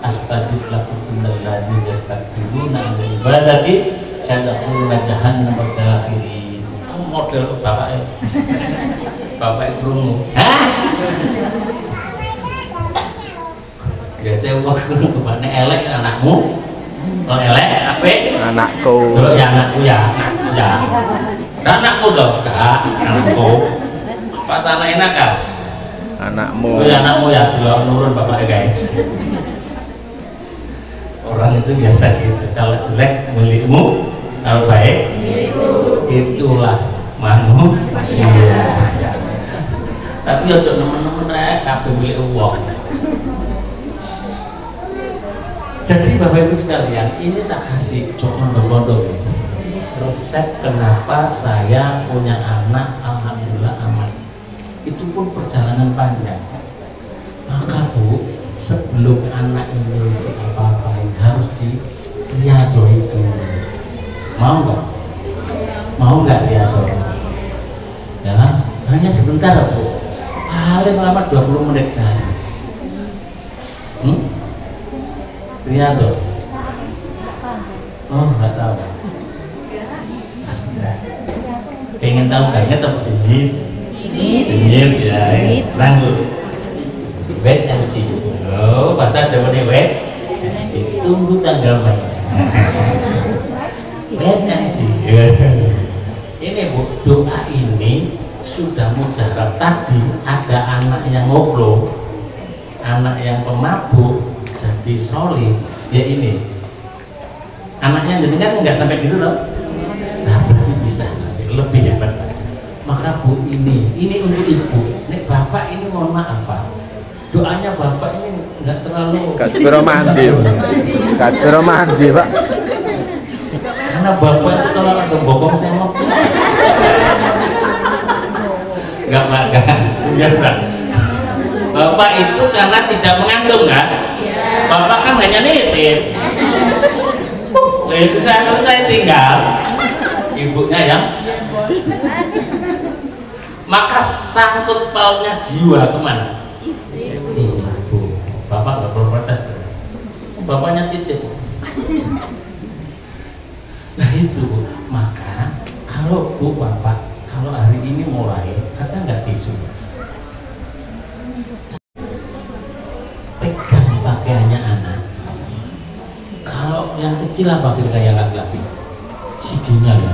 S3: astajib lakum innal ladzina yastakbiruna 'an ibadati sayadkhuluna jahannam dakhirin. Model bapak krungu. Hah? Biasa wong krungu bapakne elek anakmu. Kalau elek apik?
S2: Anakku.
S3: Kalau ya anakku ya. Ya. Anakku toh, Kak. Anakku. Pas anak enak kan?
S2: Anakmu.
S3: Oh, ya anakmu ya, delok nurun bapaknya guys. Orang itu biasa gitu. Kalau jelek milikmu, kalau baik itulah manusia. Tapi ojo nemen-nemen rek kabeh milik wong. Jadi Bapak Ibu sekalian, ini tak kasih cokondo-kondo gitu. Resep kenapa saya punya anak, alhamdulillah aman. Itu pun perjalanan panjang. Maka Bu, sebelum anak ini apa-apain harus diriadoi dulu. Mau nggak? Mau nggak riadoi? Ya, hanya sebentar Bu. Paling lama 20 menit saja. Riado? Oh, nggak tahu. Pengen tahu banget apa dingin ya, terang dulu. Wait and see. Oh, bahasa Jawanya wait and see. Tunggu tanggal mainnya. Wait and see. Ini Bu, doa ini sudah mujarab. Tadi ada anak yang ngobrol, anak yang pemabuk jadi solid. Ya ini anaknya jenengan nggak sampai gitu loh. Nah berarti bisa lebih hebat. Maka Bu, ini untuk ibu. Nek bapak ini mohon maaf Pak, doanya bapak ini nggak terlalu.
S2: Kaspiro mandi. Kaspiro mandi Pak.
S3: Karena bapak itu kalau ada bokong semok nggak makan. Bapak itu karena tidak mengandung kan? Bapak kan hanya nitip. Sudah selesai tinggal ibunya yang. Maka sangkut pautnya jiwa kemana? Ibu, bapak nggak perlu protes. Bapaknya titip. Nah itu, maka kalau Bu bapak, kalau hari ini mulai, ada nggak tisu? Pegang pakaiannya anak. Kalau yang kecil apa kira-kira yang laki-laki? Sidinya ya.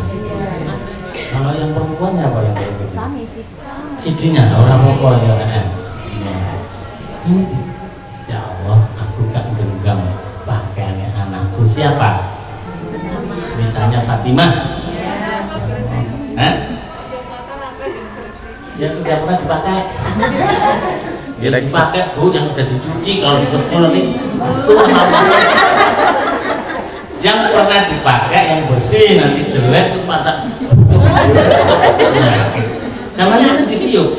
S3: Kalau yang perempuannya apa yang paling kecil? Sidinya, orang apa ya kan? Ini ya Allah, aku gak genggam pakaiannya anakku. Siapa? Misalnya Fatimah. Hah? Yang tidak pernah dipakai. Yang dipakai Bu, yang sudah dicuci kalau disepul nanti. Yang pernah dipakai, yang bersih nanti jelek tuh pada. Karena itu ditiup.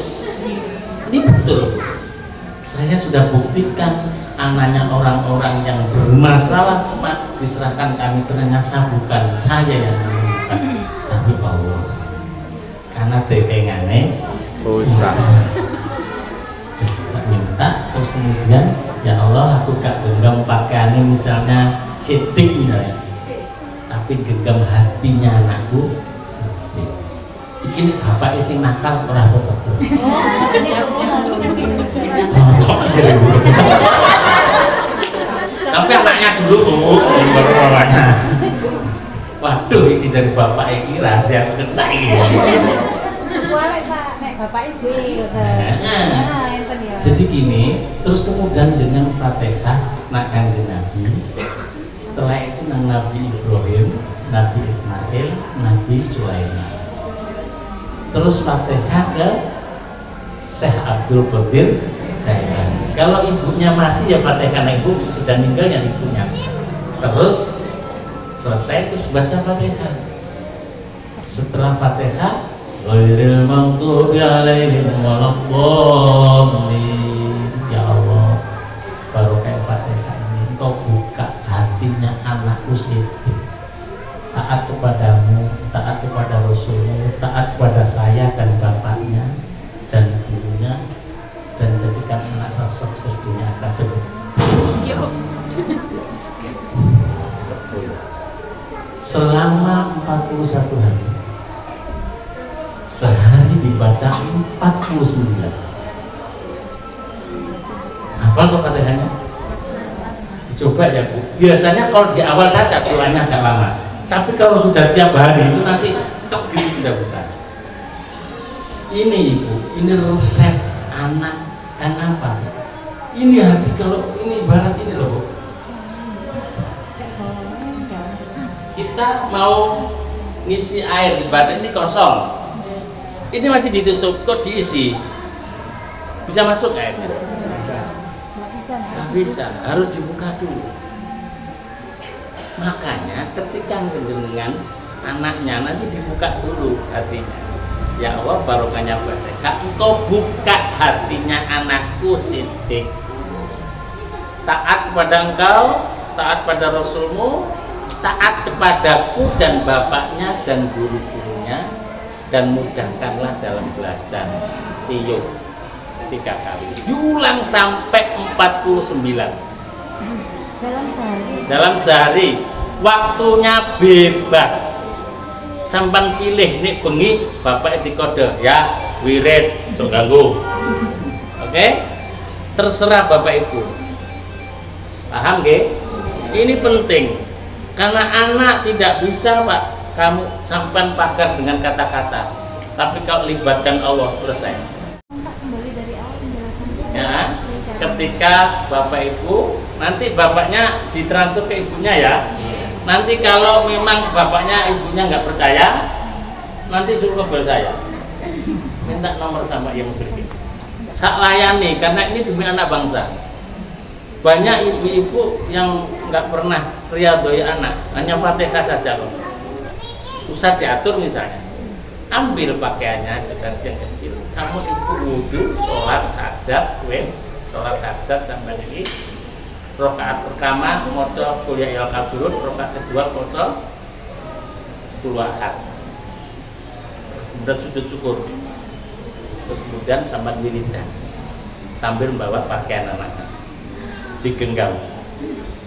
S3: Ini betul. Saya sudah buktikan anaknya orang-orang yang bermasalah semua diserahkan kami, ternyata bukan saya yang menemukan, tapi Allah. Karena detengane susah. Jadi minta terus kemudian ya Allah aku gak genggam pakaiannya misalnya sidik misalnya, tapi genggam hatinya anakku sedih. Iki bapak sing nakal ora apa-apa. ibu. Tapi anaknya dulu baru orangnya. Waduh, ini jadi bapak ini rahasia kena ini.
S5: Boleh Pak, nek bapak ibu
S3: Jadi gini, terus kemudian dengan Fatihah nak Kanjeng Nabi. Setelah itu nang Nabi Ibrahim, Nabi Ismail, Nabi Sulaiman. Terus Fatihah ke Syekh Abdul Qadir Jailani. Kalau ibunya masih ya Fatihah, nah ibu sudah meninggal yang ibunya. Terus selesai terus baca Fatihah. Setelah Fatihah, ghairil maghdubi alaihim waladdallin. Ya Allah, baru kayak Fatihah ini Engkau buka hatinya anakku Siti, taat kepadamu, taat kepada Rasulmu, taat kepada saya dan bapaknya dan gurunya, dan jadikan anak saya sukses dunia akhirat. Selama 41 hari, sehari dibaca 49. Apa tuh Fatihahnya? Dicoba ya Bu. Biasanya kalau di awal saja pulangnya agak lama, tapi kalau sudah tiap hari itu nanti tok gitu sudah besar. Ini Ibu, ini resep anak dan apa? Ini hati, kalau ini ibarat ini loh Bu. Kita mau ngisi air, ibarat ini kosong, ini masih ditutup, kok diisi? Bisa masuk airnya? Nggak bisa, harus dibuka dulu. Makanya ketika dengan anaknya nanti dibuka dulu hatinya. Ya Allah, barokahnya Fatihah, Engkau buka hatinya anakku Siddiq, taat kepada Engkau, taat pada Rasulmu, taat kepadaku dan bapaknya dan guru-gurunya, dan mudahkanlah dalam belajar. Iyo 3 kali diulang sampai 49 dalam sehari. Waktunya bebas, sampan pilih nih bengi bapak dikode ya wirid sok ganggu. Oke? Terserah bapak ibu, paham nggih? Ini penting. Karena anak tidak bisa Pak kamu sampan pakar dengan kata-kata, tapi kalau libatkan Allah selesai. Ya, ketika bapak ibu nanti bapaknya ditransfer ke ibunya ya. Nanti kalau memang bapaknya ibunya nggak percaya, nanti suruh ke saya, minta nomor sama yang musyrikin. Sak layani, karena ini demi anak bangsa. Banyak ibu-ibu yang nggak pernah riyadhoi anak, hanya Fatihah saja loh. Susah diatur misalnya. Ambil pakaiannya dengan yang kecil. Kamu ibu wudhu, sholat hajat, sholat hajat sampai ini. Rakaat pertama maca qul ya ayyuhal kafirun, rakaat kedua maca qul ahad. Terus kemudian sujud syukur. Terus kemudian sambil wiridan sambil membawa pakaian anaknya. Digenggam.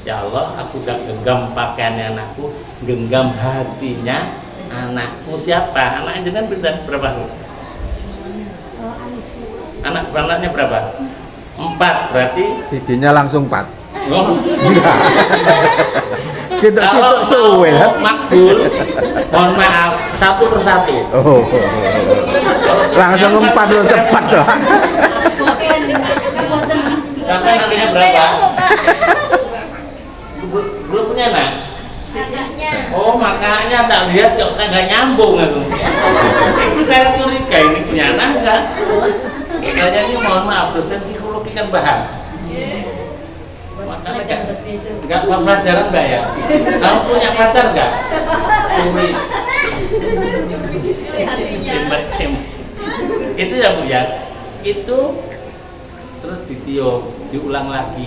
S3: Ya Allah, aku gak genggam pakaian anakku, genggam hatinya anakku. Siapa? Anaknya jenengan berapa? Anak beranaknya berapa? 4, berarti
S2: CD-nya langsung 4.
S3: Oh.
S2: Situ suwe kan?
S3: Makbul, mohon maaf, 1 persatu.
S2: Oh. Langsung 4 loh, cepat tuh.
S3: Sampai nantinya berapa? Belum punya anak? Oh, makanya tak lihat kok kagak nyambung aku. Itu saya curiga ini punya anak enggak? Saya ini mohon maaf, dosen psikologi kan paham. Makanya enggak pelajaran enggak ya? Kamu punya pacar enggak? Curi. Sim. Itu ya Bu ya. Itu terus diulang lagi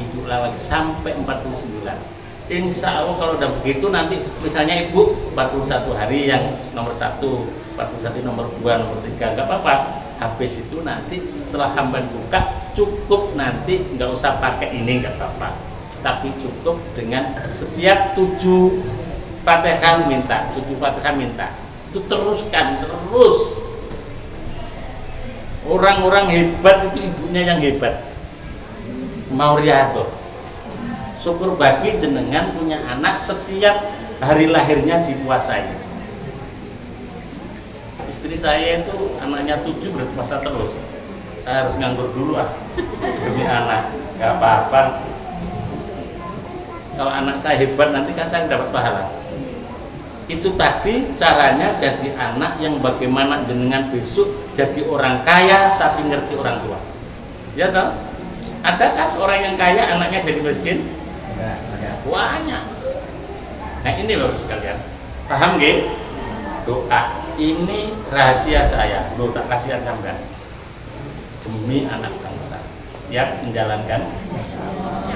S3: sampai 49. Insya Allah kalau udah begitu nanti misalnya ibu 41 hari yang nomor 1, 41 nomor 2, nomor 3 nggak apa-apa. Habis itu nanti setelah hamba buka cukup, nanti nggak usah pakai ini nggak apa-apa, tapi cukup dengan setiap 7 Fatihah minta, 7 Fatihah minta itu teruskan terus. Orang-orang hebat itu ibunya yang hebat. mau riado. Syukur bagi jenengan punya anak setiap hari lahirnya dipuasai. Istri saya itu anaknya 7 berpuasa terus. Saya harus nganggur dulu demi anak. Gak apa-apa. Kalau anak saya hebat nanti kan saya dapat pahala. Itu tadi caranya jadi anak yang bagaimana jenengan besok jadi orang kaya tapi ngerti orang tua. Ya toh? Ada kan orang yang kaya anaknya jadi miskin?
S1: Ada.
S3: Banyak. Nah ini Bapak sekalian, paham nggih? Doa ini rahasia saya. Loh tak kasihan sampean. Demi anak bangsa. Siap menjalankan?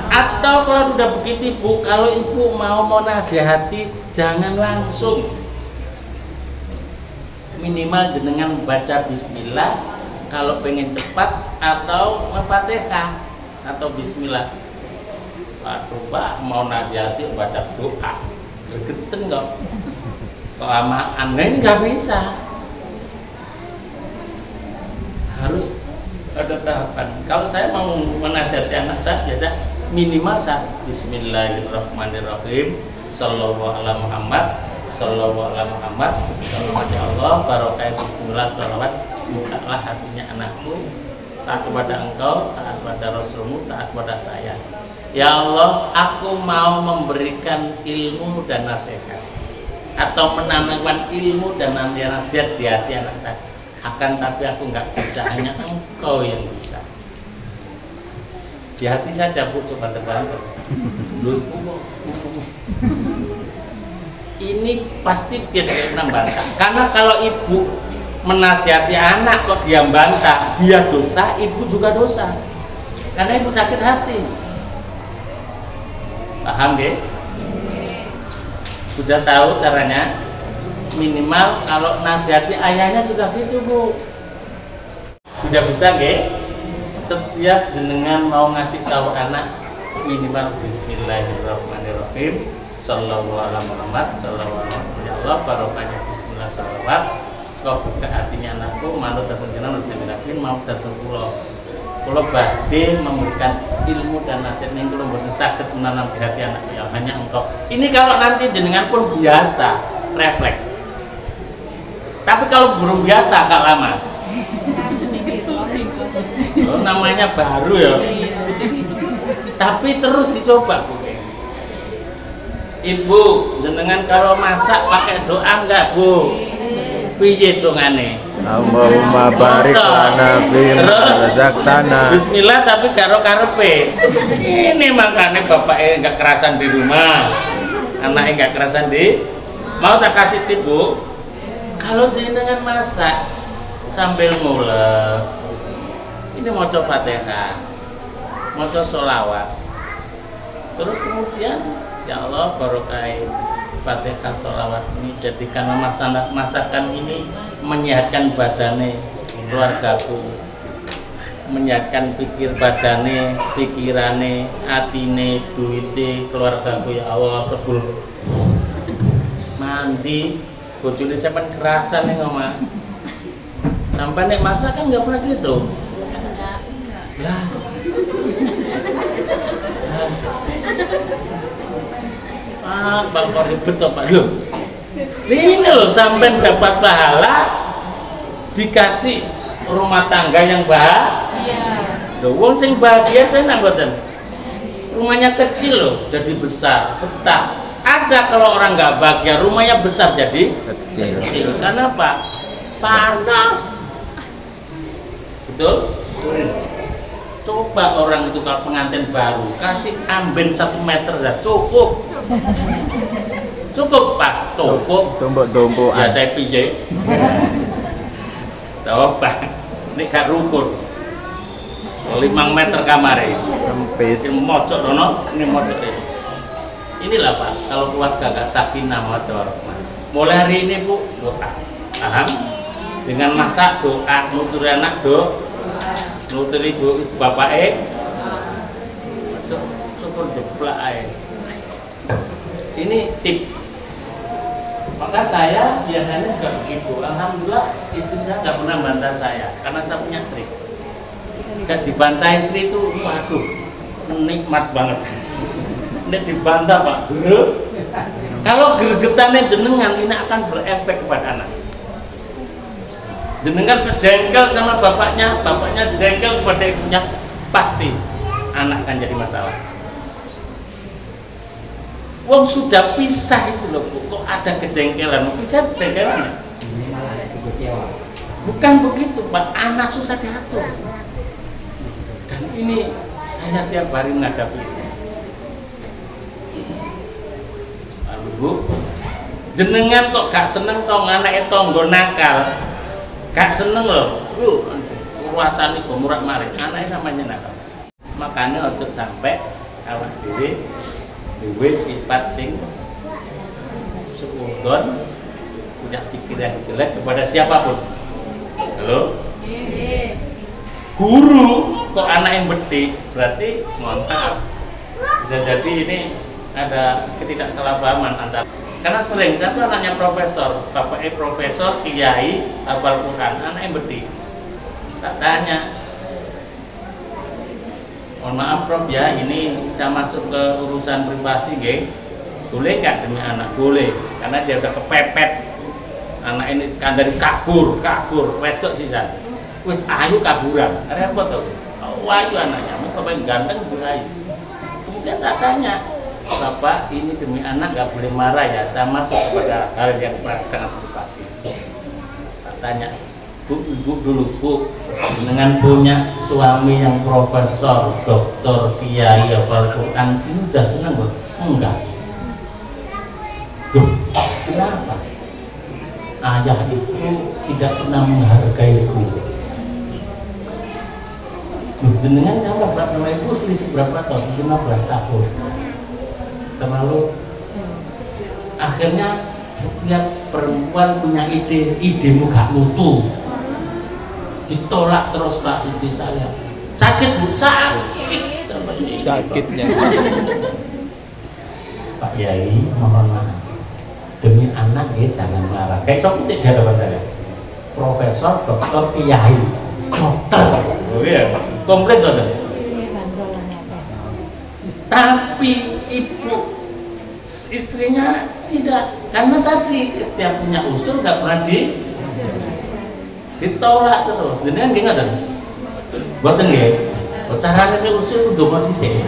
S3: Atau kalau sudah begitu Bu, kalau Ibu mau nasihati jangan langsung. Minimal jenengan baca bismillah kalau pengen cepat, atau Fatihah atau bismillah. Waduh Pak, mau nasihati baca doa gergeteng kok, kelamaan nggak bisa. Harus ada tahapan. Kalau saya mau menasihati anak saya biasa minimal Bismillahirrahmanirrahim, Sallallahu ala Muhammad, Sallallahu ala Muhammad, Sallallahu ya Allah, barokah bismillah, salawat, bukalah hatinya anakku, taat kepada engkau, taat kepada Rasulmu, taat kepada saya. Ya Allah, aku mau memberikan ilmu dan nasihat, atau menanamkan ilmu dan nasihat di hati anak saya. Akan tapi aku nggak bisa, hanya engkau yang bisa. Di hati saja Bu, coba terbantu. Ini pasti dia tidak pernah bantah. Karena kalau ibu menasihati anak kok dia bantah, dia dosa, ibu juga dosa. Karena ibu sakit hati. Paham deh? Sudah tahu caranya? Minimal kalau nasihati ayahnya juga gitu Bu. Sudah bisa nggih? Setiap jenengan mau ngasih tahu anak minimal Bismillahirrahmanirrahim, Sallallahu ala Muhammad, Sallallahu ala Muhammad, ya Allah, barokahnya Bismillah salawat. Kau buka hatinya anakku, manut datang jenengan mau datang Kulo badhe memberikan ilmu dan nasihat yang kulo mboten saged menanam di hati anak ya hanya engkau. Ini kalau nanti jenengan pun biasa refleks. Tapi kalau belum biasa agak lama. Oh, namanya baru ya. Tapi terus dicoba Bu. Ibu, jenengan kalau masak pakai doa enggak Bu? Piye hitungane?
S2: Allahumma barik lana fi ma razaqtana.
S3: Bismillah tapi karo karepe. Ini makanya bapaknya enggak kerasan di rumah, anaknya enggak kerasan di. Mau tak kasih tip Bu? Kalau jenengan masak sambil ngulek, ini mau coba Fatihah, mau coba sholawat, terus kemudian ya Allah barokai Fatihah sholawat ini jadikan masakan ini menyehatkan badane keluargaku, menyehatkan pikir badane, pikirane, atine, duite keluargaku ya Allah. Sebelum mandi bojone sampean kerasan nih ngomong sampai nek masak kan nggak pernah gitu lah. Bang kok ribet toh Pak. Loh, ini loh sampai dapat pahala dikasih rumah tangga yang bahagia. Loh, wong sing bahagia tenan mboten. Rumahnya kecil loh jadi besar, betah. Ada kalau orang nggak bahagia rumahnya besar jadi kecil. Karena apa? Panas. Betul? Coba orang itu kalau pengantin baru kasih amben 1 meter ya cukup. Cukup pas, cukup.
S2: Tumpuk-tumpukan.
S3: Ya saya pijai. Coba. Ini gak rukun. 5 meter kamare.
S2: Sempit.
S3: Ini mocok dono, ini mocok ini. Inilah Pak, kalau keluarga gak sakinah mawaddah warahmah. Mulai hari ini Bu, doa. Paham? Dengan masak doa, nuturi anak doa, nuturi ibu bapak cukup jeplak air. Ini tip. Maka saya biasanya juga begitu. Alhamdulillah istri saya nggak pernah bantah saya karena saya punya trik. Gak dibantah istri itu, waduh, nikmat banget. Nek dibantah Pak Guru, kalau gregetannya jenengan ini akan berefek kepada anak. Jenengan kejengkel sama bapaknya, bapaknya jengkel kepada ibunya, pasti anak akan jadi masalah. Wong sudah pisah itu loh, kok ada kejengkelan? Pisah kejengkelan.
S1: Ini malah ada kecewa.
S3: Bukan begitu Pak, anak susah diatur. Dan ini saya tiap hari menghadapi itu. Bu, jenengan kok gak seneng toh anak tonggo nakal, gak seneng loh. Urusan itu murah marit, anaknya namanya nakal. Makanya ojo sampai awak dewe sifat sing suudon, punya pikiran jelek kepada siapapun. Halo? Guru kok anak yang bedik, berarti mohon maaf, bisa jadi ini ada ketidaksalahpahaman antara, karena sering satu anaknya profesor, bapaknya profesor, kiai, hafal Quran, anaknya bedik. Tak tanya, mohon maaf Prof ya, ini saya masuk ke urusan privasi, geng. Boleh nggak demi anak? Boleh, karena dia udah kepepet. Anak ini skandal kabur, wedok sih San. Wis ayu kaburan, repot tuh. Ayu anaknya, bapak ganteng berayu. Kemudian tak tanya, Bapak ini demi anak nggak boleh marah ya, saya masuk kepada hal yang sangat privasi. Tak tanya, Bu, ibu dulu Bu, dengan punya suami yang profesor, doktor, kiai, hafal Quran, ini udah senang Bu? Enggak. Duh, kenapa? Ayah itu tidak pernah menghargaiku. Jenengan kamu berapa ibu selisih berapa tahun? 15 tahun. Terlalu akhirnya setiap perempuan punya idemu gak mutu, ditolak terus Pak ide saya. Sakit Bu, sakit sampai sini
S2: Sakitnya.
S3: Pak Yai mohon maaf, demi anak dia jangan marah. Kayak sok di hadapan saya, profesor, dokter, kiai, dokter, oh iya, komplit dokter. Tapi ibu istrinya tidak, karena tadi ketika punya usul nggak pernah ditolak terus. Jenengan nggih ngoten. Mboten nggih. Carane nek usul kudu mau dhisik.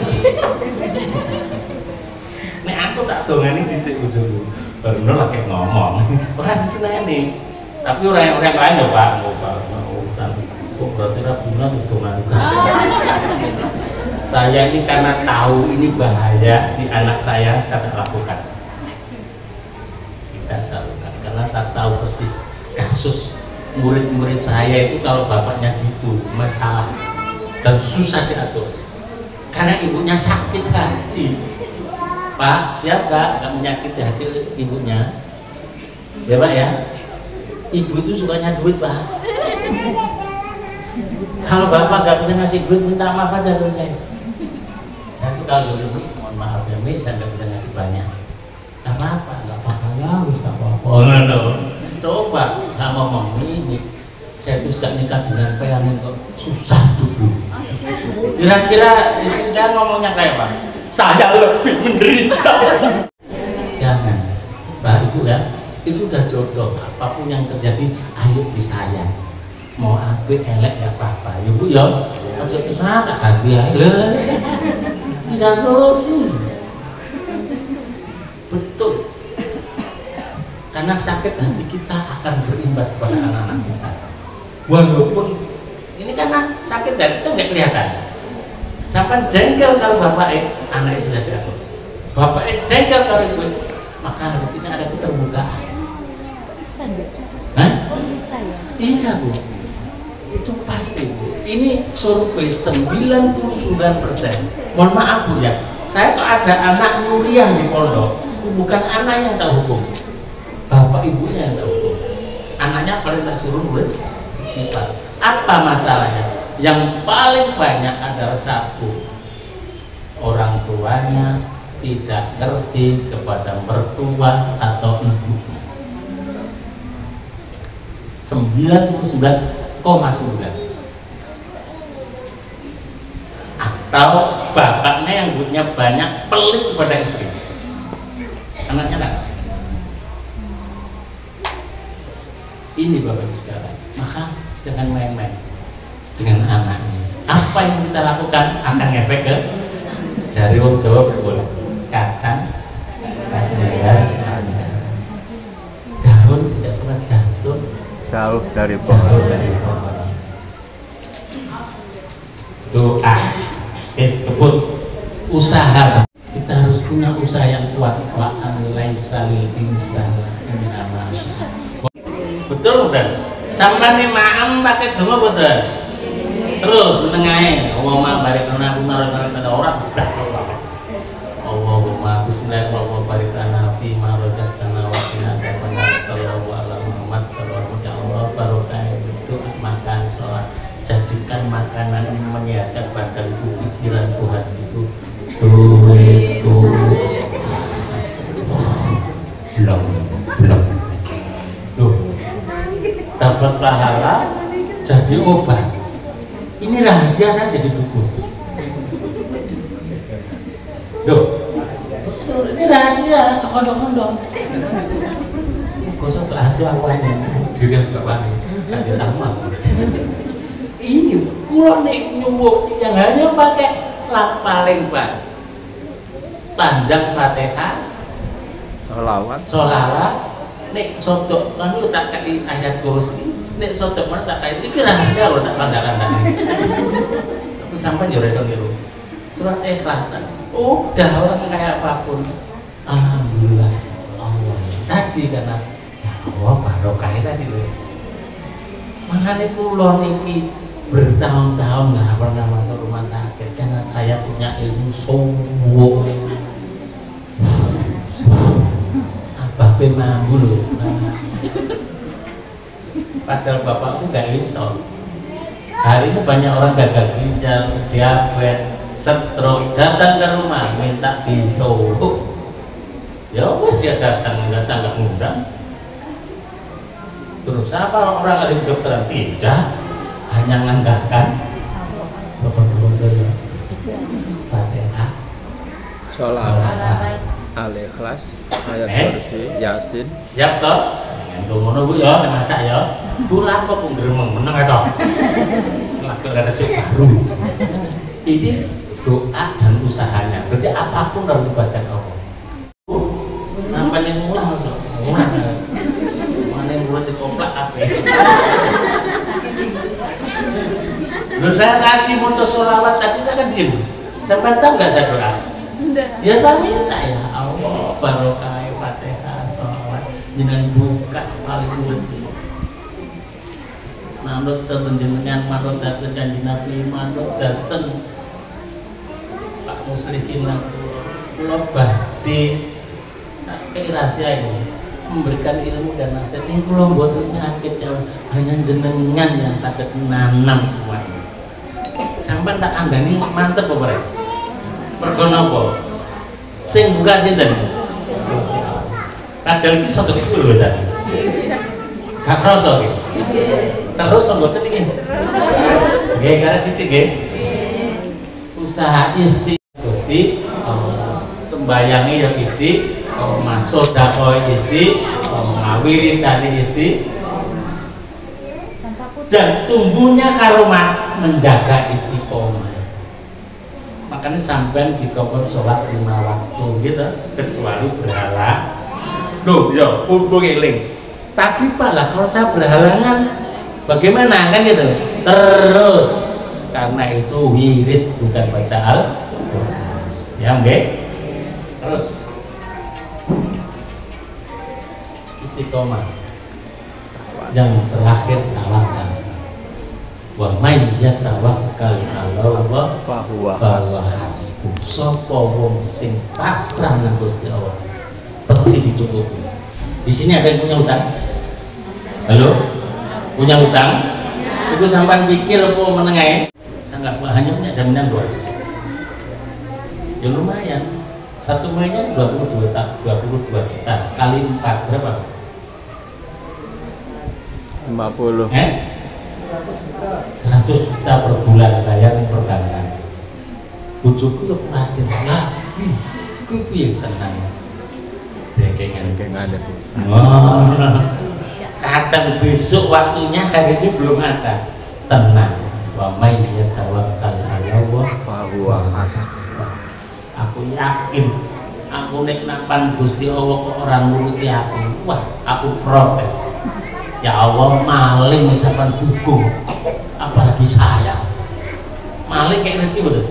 S3: Nek aku tak dongani dhisik bojoku. Baru lagi ngomong. Ora diseneni. Tapi orang lain lho Pak, urusan. Kok berarti ra guna dongani. Saya ini karena tahu ini bahaya di anak saya tak lakukan. Tidak saya lakukan karena saya tahu persis kasus murid-murid saya itu kalau bapaknya gitu masalah dan susah diatur karena ibunya sakit hati. Pak, siap gak menyakiti hati ibunya? Ya Pak ya, ibu itu sukanya duit Pak. Kalau bapak gak bisa ngasih duit minta maaf aja selesai. Saya tuh kalau dulu mohon maaf ya Mi, saya nggak bisa ngasih banyak. Nggak apa-apa ya, harus nggak apa-apa. Oh no, coba nggak ngomong ini. Saya tuh sejak nikah dengan Peang kok susah dulu. Kira-kira istri saya ngomongnya kayak apa? Saya lebih menderita. Jangan, Pak Ibu ya, itu udah jodoh. Apapun yang terjadi, ayo disayang. Mau aku elek ya apa-apa, Ibu ya. Aja terus tak ganti aja. Tidak solusi. Betul. Karena sakit hati kita akan berimbas pada anak-anak kita. Walaupun ini karena sakit hati kita nggak kelihatan. Sampai jengkel kalau bapaknya, anaknya sudah diatur. Bapaknya jengkel kalau ibu, maka harus ini ada keterbukaan. Hah? Iya Bu. Itu pasti Bu. Ini survei 99%. Mohon maaf Bu ya, saya kok ada anak nyurian di pondok, bukan anak yang tak hukum, bapak ibunya yang tak hukum. Anaknya paling tak suruh nulis istighfar. Apa masalahnya? Yang paling banyak adalah satu, orang tuanya tidak ngerti kepada mertua atau ibunya. 99,9. tahu bapaknya yang duitnya banyak pelit kepada istri, anaknya nak. Ini bapak ibu sekalian, maka jangan main-main dengan anak ini. Apa yang kita lakukan akan ngefek ke jari wong Jawa betul, kacang daun tidak pernah jatuh
S2: Jauh dari
S3: jauh
S2: pohon.
S3: dari pohon. Doa, kebut, usaha. Kita harus punya usaha yang kuat. Wa laisa lil insani illa ma syaa. Betul betul. Sampai nih maam pakai donga betul. Terus menengahe. Allahumma barik lana fi ma razaqtana orang. Allahumma bismillahirrahmanirrahim barik lana fi ma razaqtana wa qina adzabannar. Sallallahu alaihi Muhammad sallallahu alaihi Allah barokah itu makan sholat. Jadikan makanan ini menyehatkan badanku, pikiranku, hatiku. Duitku belum loh, dapat pahala jadi obat. Ini rahasia saja di dukun. Loh, betul, ini rahasia cokondong-kondong. Gosok hati awalnya diri bapak ini ada tamu. Ini kulo nek nyuwuk yang hanya pakai paling panjang Fatihah, sholawat, nek sodok kan lu tak kai ayat kursi, nek sodok mana tak kai iki rahasia lo tak kandang-kandang. Tapi sampai yo reso niru. Surat Ikhlas udah orang kayak apapun. Alhamdulillah Allah. Tadi karena ya Allah barokah tadi lho. Makanya kulo niki bertahun-tahun nggak pernah masuk rumah sakit karena saya punya ilmu sowo apa pemambul. Padahal bapakku nggak iso. Hari ini banyak orang gagal ginjal, diabetes, stroke, datang ke rumah minta disowo. Ya wes dia datang nggak sanggup ngundang. Terus apa orang ada di dokteran? Tidak, hanya mengandalkan coba-coba Fatihah,
S2: Sholawat, Al-Ikhlas, ayat kursi, Yasin.
S3: siap toh? Yang ngono bu ya, masak ya. Tulang kok nggremeng meneng aja. Lagi ada resep baru. Ini doa dan usahanya. Berarti apapun harus dibacakan Allah. Sampai yang ngulang so, ngulang. Mana yang mulai dikoplak apa? Loh saya tadi mau sholawat tadi saya kan diem. Sampai tahu nggak saya doa? Ya saya minta ya Allah barokah Fatihah sholawat dengan buka paling lucu. Manut datang jenengan, manut datang kanjeng Nabi, manut datang Pak Muslimin pulau badhe kayak rahasia ini memberikan ilmu dan nasihat. Ini pulau buatan sakit ya, hanya jenengan yang sakit nanam semuanya. Sampai tak kandani mantep apa rek? Mergo napa? Sing buka sinten? Gusti Allah. Padahal iki sodok full lho sak. Gak kroso iki. Terus to mboten iki. Nggih, karep titik nggih. Usaha Gusti Allah. Sembayangi yang masuk dakwah ngawiritani dan tumbuhnya karomah menjaga istiqomah. Makanya sampai dikongkon sholat 5 waktu gitu, kecuali berhala. Loh, ya, kudu eling. Tadi pala kalau saya berhalangan, bagaimana kan gitu? Terus, karena itu wirid bukan baca Al-Quran. Ya, nggih. Terus istiqomah. Yang terakhir tawakal. Wa may yatawakkal 'ala Allah
S2: Fahuwa
S3: hasbuh. Sapa wong sing pasrah nang Gusti Allah pasti dicukupi. Di sini ada yang punya utang? Halo? Punya utang? Itu sampai pikir apa menengae? Saya nggak hanya punya jaminan 2. Ya lumayan. 1 miliar 22 juta kali 4 berapa?
S2: 50.
S3: 100 juta per bulan bayar perbankan. Bojoku yo kuwatir. Lah, kuwi piye tenang. Dekengan. Oh. Kadang besok waktunya, hari ini belum ada. Tenang. Wa may yatawakkal 'ala Allah
S2: fa huwa hasbuh.
S3: Aku yakin aku nek napan Gusti Allah kok orang nuruti aku. Wah, aku protes. Ya Allah, maling sampean dukung. Apalagi saya. Maling kayak rezeki betul.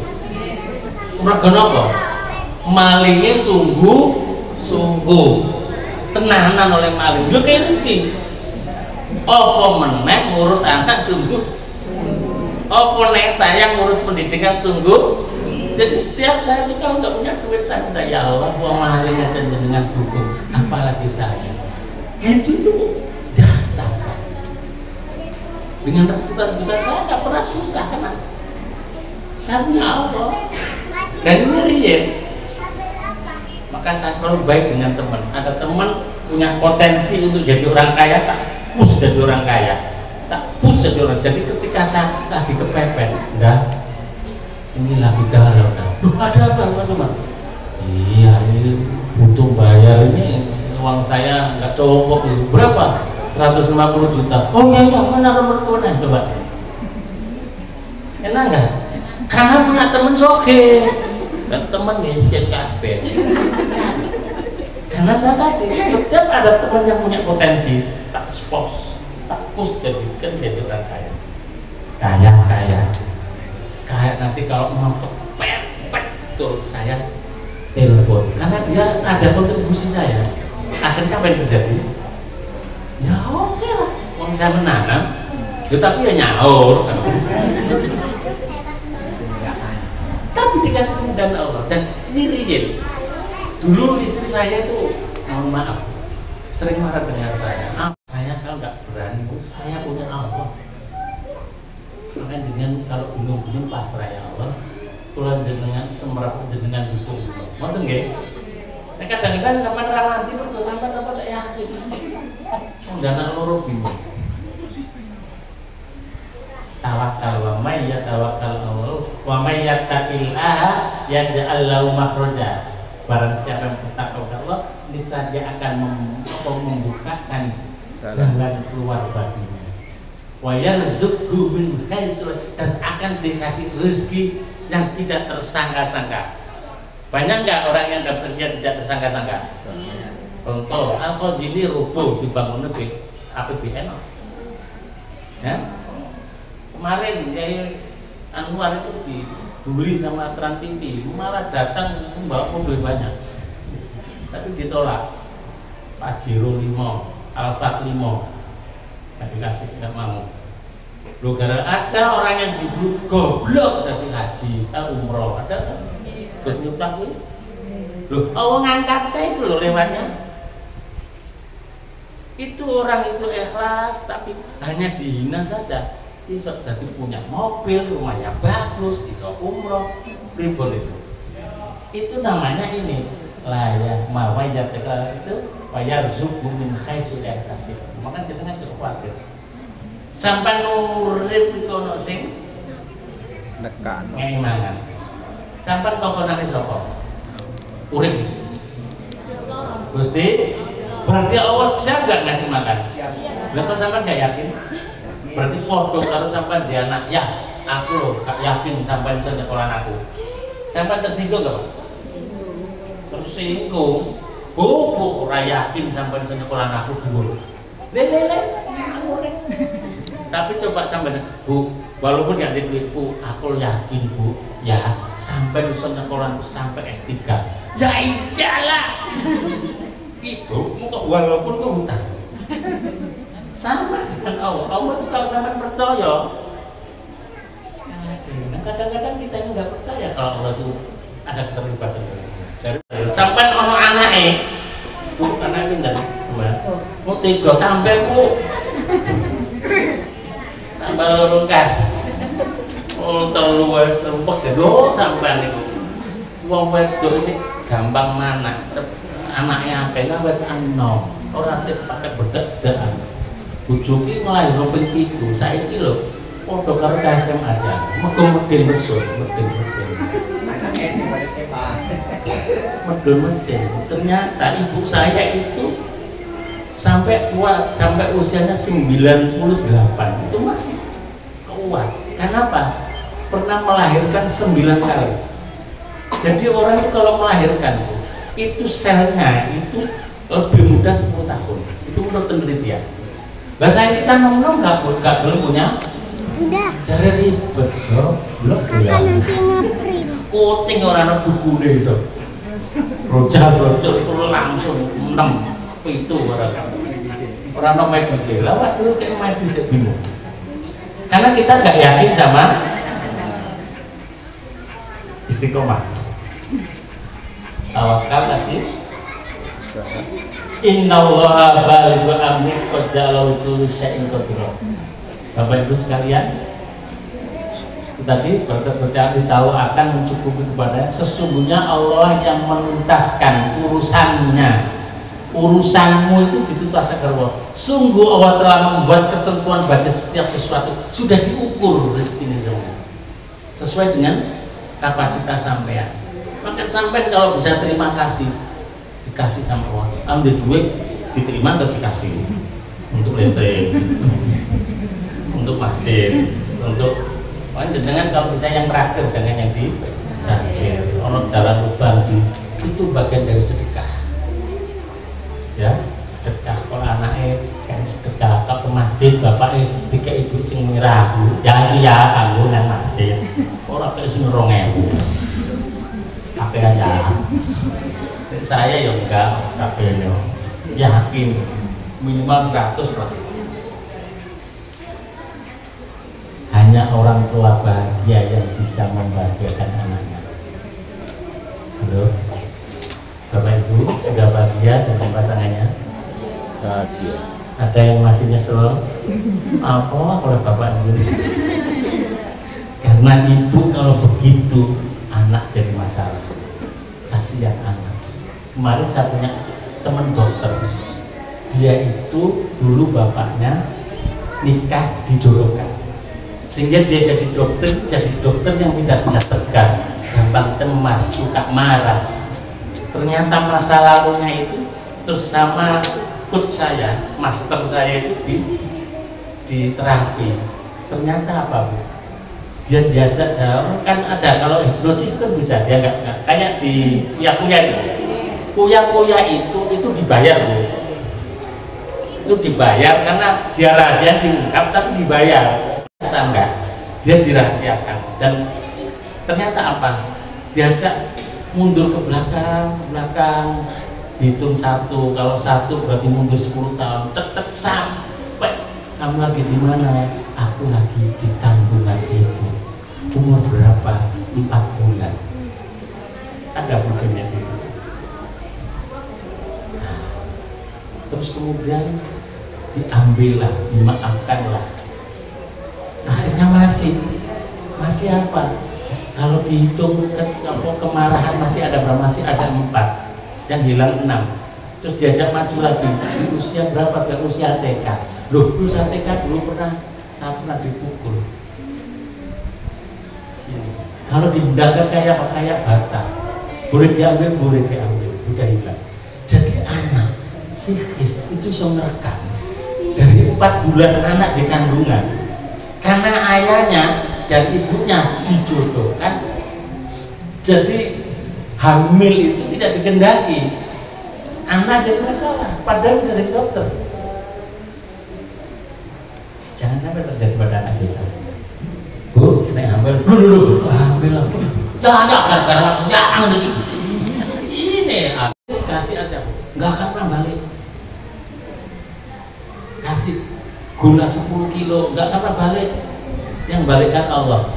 S3: Mergo napa? Malingnya sungguh tenanan oleh maling. Yo kayak rezeki. Apa meneh ngurus anak sungguh. Apa nek saya ngurus pendidikan sungguh. Jadi setiap saya itu kalau nggak punya duit saya minta ya Allah, uang maling aja jenengan dukung, apalagi saya. Gitu tuh datang. Dengan ratusan juta saya nggak pernah susah karena saya punya Allah. Dan ini real. Maka saya selalu baik dengan teman. Ada teman punya potensi untuk jadi orang kaya, tak push jadi orang kaya, tak push jadi orang. Jadi ketika saya lagi kepepet, enggak. Ini lagi galau kan? Duh, ada apa teman? Iya, ini butuh bayar, ini uang saya nggak cukup. Berapa? 150 juta. Oh iya, mana nomor konek coba? Enak nggak? Karena punya teman soge dan teman ngisi kabeh. Karena saya tadi setiap ada teman yang punya potensi, tak push jadikan jadi orang kaya. Kayak nanti kalau mau kepepet tuh saya telepon karena dia ada kontribusi saya. Akhirnya apa yang terjadi? Ya oke lah, uang saya menanam, ya, tapi ya nyaur kan. Tapi dikasih kemudahan Allah dan ini real. Dulu istri saya itu, mohon maaf, sering marah dengan saya. Saya kalau nggak berani, saya punya Allah. Maka jenengan kalau bingung-bingung pasrah ya Allah, kula jenengan semerap jenengan itu. Ngoten nggih? Nek kadang-kadang kapan ra mati mergo sampean apa tak yakin. Dana loro bingung. Tawakkal wa may yatawakkal Allah wa may yattaqillaha yaj'al lahu makhraja. Barang siapa yang bertakwa kepada Allah, niscaya dia akan membukakan jalan keluar baginya. Wa yarzuqhu min haitsu, dan akan dikasih rezeki yang tidak tersangka-sangka. Banyak nggak orang yang dapat rezeki tidak tersangka-sangka? Contoh, Al-Fawzini rubuh dibangun negeri APBN. Ya? Kemarin Anwar itu dibully sama Trans TV, malah datang membawa mobil banyak, tapi ditolak. Pajero 5, Alphard 5. Nggak dikasih, nggak mau. Loh, gara ada orang yang dibulu goblok jadi haji, umroh, ada kan? Gus Miftah kuwi. Loh, Allah ngangkat itu loh lewatnya. Itu orang itu ikhlas tapi hanya dihina saja. Iso jadi punya mobil, rumahnya bagus, iso umroh, pribon itu. Itu namanya ini layak mawayat itu wayarzuqhu min haitsu la yahtasib. Maka jenengan cukup khawatir. Sampai urip iku ono sing
S2: Nekan.
S3: ngeimangan. Sampai kokonane sapa? Urip. Gusti, berarti Allah siap gak ngasih makan? Lah kok sampean gak yakin? Berarti podo karo sampean di anak. Ya, aku loh gak yakin sampean iso nyekolan aku. Sampean tersinggung gak, Pak? Tersinggung. Bu, ora yakin sampean iso nyekolan aku dhuwur. Le, tapi coba sampean, Bu, walaupun gak ditipu, aku yakin, Bu, ya sampean iso nyekolan sampai S3. Ya iyalah. Ibu, kok walaupun kok hutang. Sama dengan Allah. Allah itu kalau sampean percaya, kadang-kadang kita ini nggak percaya kalau Allah itu ada keterlibatan. Jadi sampean ono anake, Bu, anak pinter, mau 3 tambah, Bu. Tambah loro kas. Oh, 3 wis sempet lho sampean niku. Wong wedok ini gampang mana, anaknya akeh wet anom, ora pakai bedek-bedekan. Bojoki nglairno ping 7, saiki lho padha karo cah SMA aja. Mergo medin mesin.
S1: SMA.
S3: Medul mesin. Ternyata ibu saya itu sampai kuat, sampai usianya 98 itu masih kuat. Kenapa? Pernah melahirkan 9 kali. Jadi orang itu kalau melahirkan itu selnya itu lebih muda 10 tahun. Itu menurut penelitian. Bahasa ini kan nom-nom gak belum punya.
S5: Udah.
S3: Cari ribet bro, belum ya.
S5: Kakak nanti ngeprint.
S3: Kucing orang dukune iso. Rojak-rojak itu langsung 6 itu orang no medis lah, terus kayak medis bingung. Karena kita nggak yakin sama istiqomah. Tawakal tadi. Innallaha balighu amri qad ja'ala kulli syai'in qadra. Bapak Ibu sekalian, itu tadi berkata insya Allah akan mencukupi kepada sesungguhnya Allah yang menuntaskan urusanmu itu dituntaskan Allah. Sungguh Allah telah membuat ketentuan bagi setiap sesuatu, sudah diukur rezeki ini semua sesuai dengan kapasitas sampean. Maka sampean kalau bisa terima kasih, dikasih sama Allah. Ambil duit diterima terus dikasih untuk listrik, untuk masjid, untuk jangan kalau bisa yang terakhir, jangan yang di terakhir. Ono jalan lubang itu bagian dari sedekah. Ya, sedekah. Kalau anaknya kayak sedekah ke masjid, bapaknya tiga ibu sing mirah, ya iya kamu nang masjid. Orang kayak sing 2.000. Tapi aja. Saya ya enggak sampai yakin minimal 100 lah. Hanya orang tua bahagia yang bisa membahagiakan anaknya. Halo, Bapak Ibu sudah bahagia dengan pasangannya?
S2: Bahagia.
S3: Ada yang masih nyesel? Apa kalau Bapak Ibu? Karena ibu kalau begitu anak jadi masalah. Kasihan anak. Kemarin saya punya teman dokter. Dia itu dulu bapaknya nikah dijodohkan. Sehingga dia jadi dokter yang tidak bisa tegas, gampang cemas, suka marah. Ternyata masa lalunya itu terus sama coach saya, master saya itu di terapi. Ternyata apa Bu? Dia diajak jalan, kan ada kalau hipnosis kan bisa, dia nggak kayak di kuya-kuya itu. Kuya-kuya itu dibayar Bu. Itu dibayar karena dia rahasia diungkap tapi dibayar. Enggak, dia dirahasiakan dan ternyata apa? Diajak mundur ke belakang, dihitung 1. Kalau 1 berarti mundur 10 tahun. Tetap sampai kamu lagi di mana? Aku lagi di kandungan ibu. Umur berapa? 4 bulan. Ada videonya di situ. Terus kemudian diambillah, dimaafkanlah. Akhirnya masih apa? Kalau dihitung kemarahan masih ada berapa? Masih ada 4, yang hilang 6. Terus diajak maju lagi. Di usia berapa sekarang? Usia TK. Loh, usia TK dulu saya pernah dipukul. Sini. Kalau dibendahkan kayak bata, boleh diambil, udah hilang. Jadi anak psikis itu bisa merekam dari 4 bulan anak di kandungan. Karena ayahnya dan ibunya dijodohkan, jadi hamil itu tidak dikendaki, anak jadi masalah, padahal sudah jadi dokter. Jangan sampai terjadi pada anak kita. Bu, kita hamil, dulu hamil lah. Jangan ini kasih aja, nggak akan pernah balik. Kasih gula 10 kilo, nggak akan balik. Yang balikkan Allah.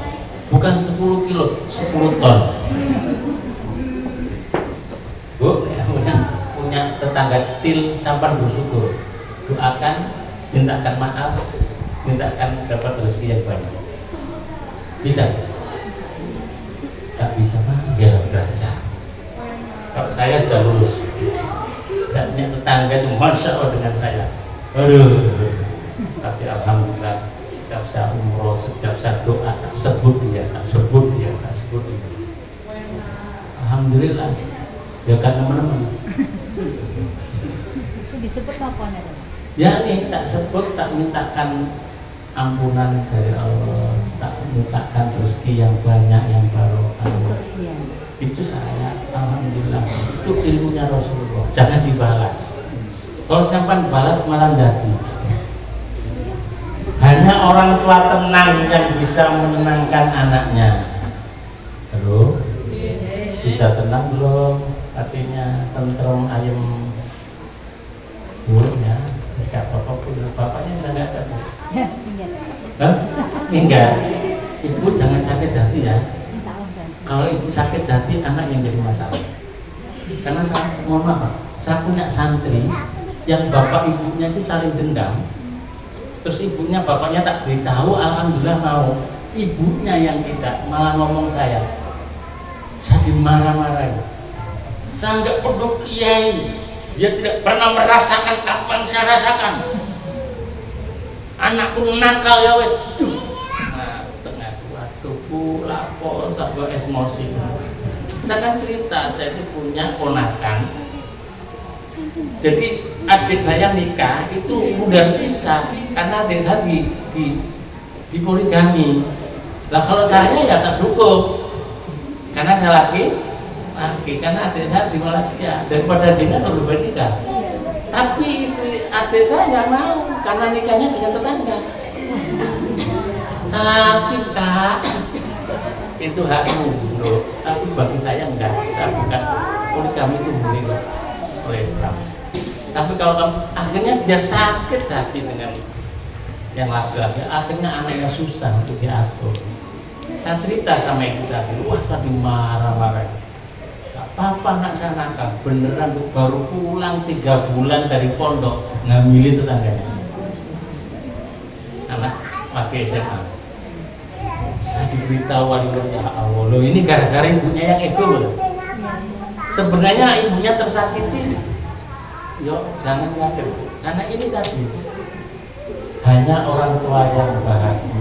S3: Bukan 10 kilo, 10 ton. Bu, punya tetangga cetil, sampai bersyukur. Doakan, mintakan maaf, mintakan dapat rezeki yang banyak. Bisa? Gak bisa Pak? Ya belajar. Kalau saya sudah lulus, saya punya tetangga itu Masya Allah dengan saya. Aduh. Tapi alhamdulillah setiap saya umroh, setiap saya doa tak sebut dia. alhamdulillah ya kan teman-teman.
S5: Itu disebut apa nih?
S3: Ya nih tak sebut, tak mintakan ampunan dari Allah, tak mintakan rezeki yang banyak, yang barokah.
S5: Iya.
S3: Itu saya, alhamdulillah, itu ilmunya Rasulullah. Jangan dibalas. Kalau sampai balas malah jadi. Hanya orang tua tenang yang bisa menenangkan anaknya. Halo, bisa tenang belum? Artinya tentrem, ayam, buruknya. Sekarang bapak punya, bapaknya sudah nggak ada.
S5: Ya, iya.
S3: Hah? Enggak. Ibu jangan sakit hati ya.
S5: Insya Allah kan.
S3: Kalau ibu sakit hati, anak yang jadi masalah. Karena saya, mohon maaf, saya punya santri yang bapak ibunya itu saling dendam. Terus ibunya, bapaknya tak beritahu, alhamdulillah mau. Ibunya yang tidak, malah ngomong saya dimarah-marahin. Saya nggak perlu kiai. Dia tidak pernah merasakan apa yang saya rasakan. Anakku nakal ya weh. Nah, tengah waduh pula sampai emosi. Saya kan cerita, saya itu punya ponakan. Jadi adik saya nikah itu mudah bisa karena adik saya di poligami. Lah kalau saya ya tak cukup. Karena saya laki, karena adik saya di Malaysia daripada zina lebih baik nikah. Tapi istri adik saya nggak mau karena nikahnya dengan tetangga. Sakit kak, itu hakmu loh. Tapi bagi saya enggak, saya bukan poligami itu boleh oleh Islam. Tapi kalau kamu akhirnya dia sakit hati dengan yang laki-laki, akhirnya anaknya susah untuk diatur. Saya cerita sama ibu tadi, wah saya dimarah-marah. Gak apa-apa nak saya nakal, beneran baru pulang 3 bulan dari pondok ngamili tetangganya. Anak pakai SMA. Saya diberitahu wali-wali, ya Allah, loh ini gara-gara ibunya yang itu loh. Sebenarnya ibunya tersakiti. Yo jangan khawatir, karena ini tadi hanya orang tua yang bahagia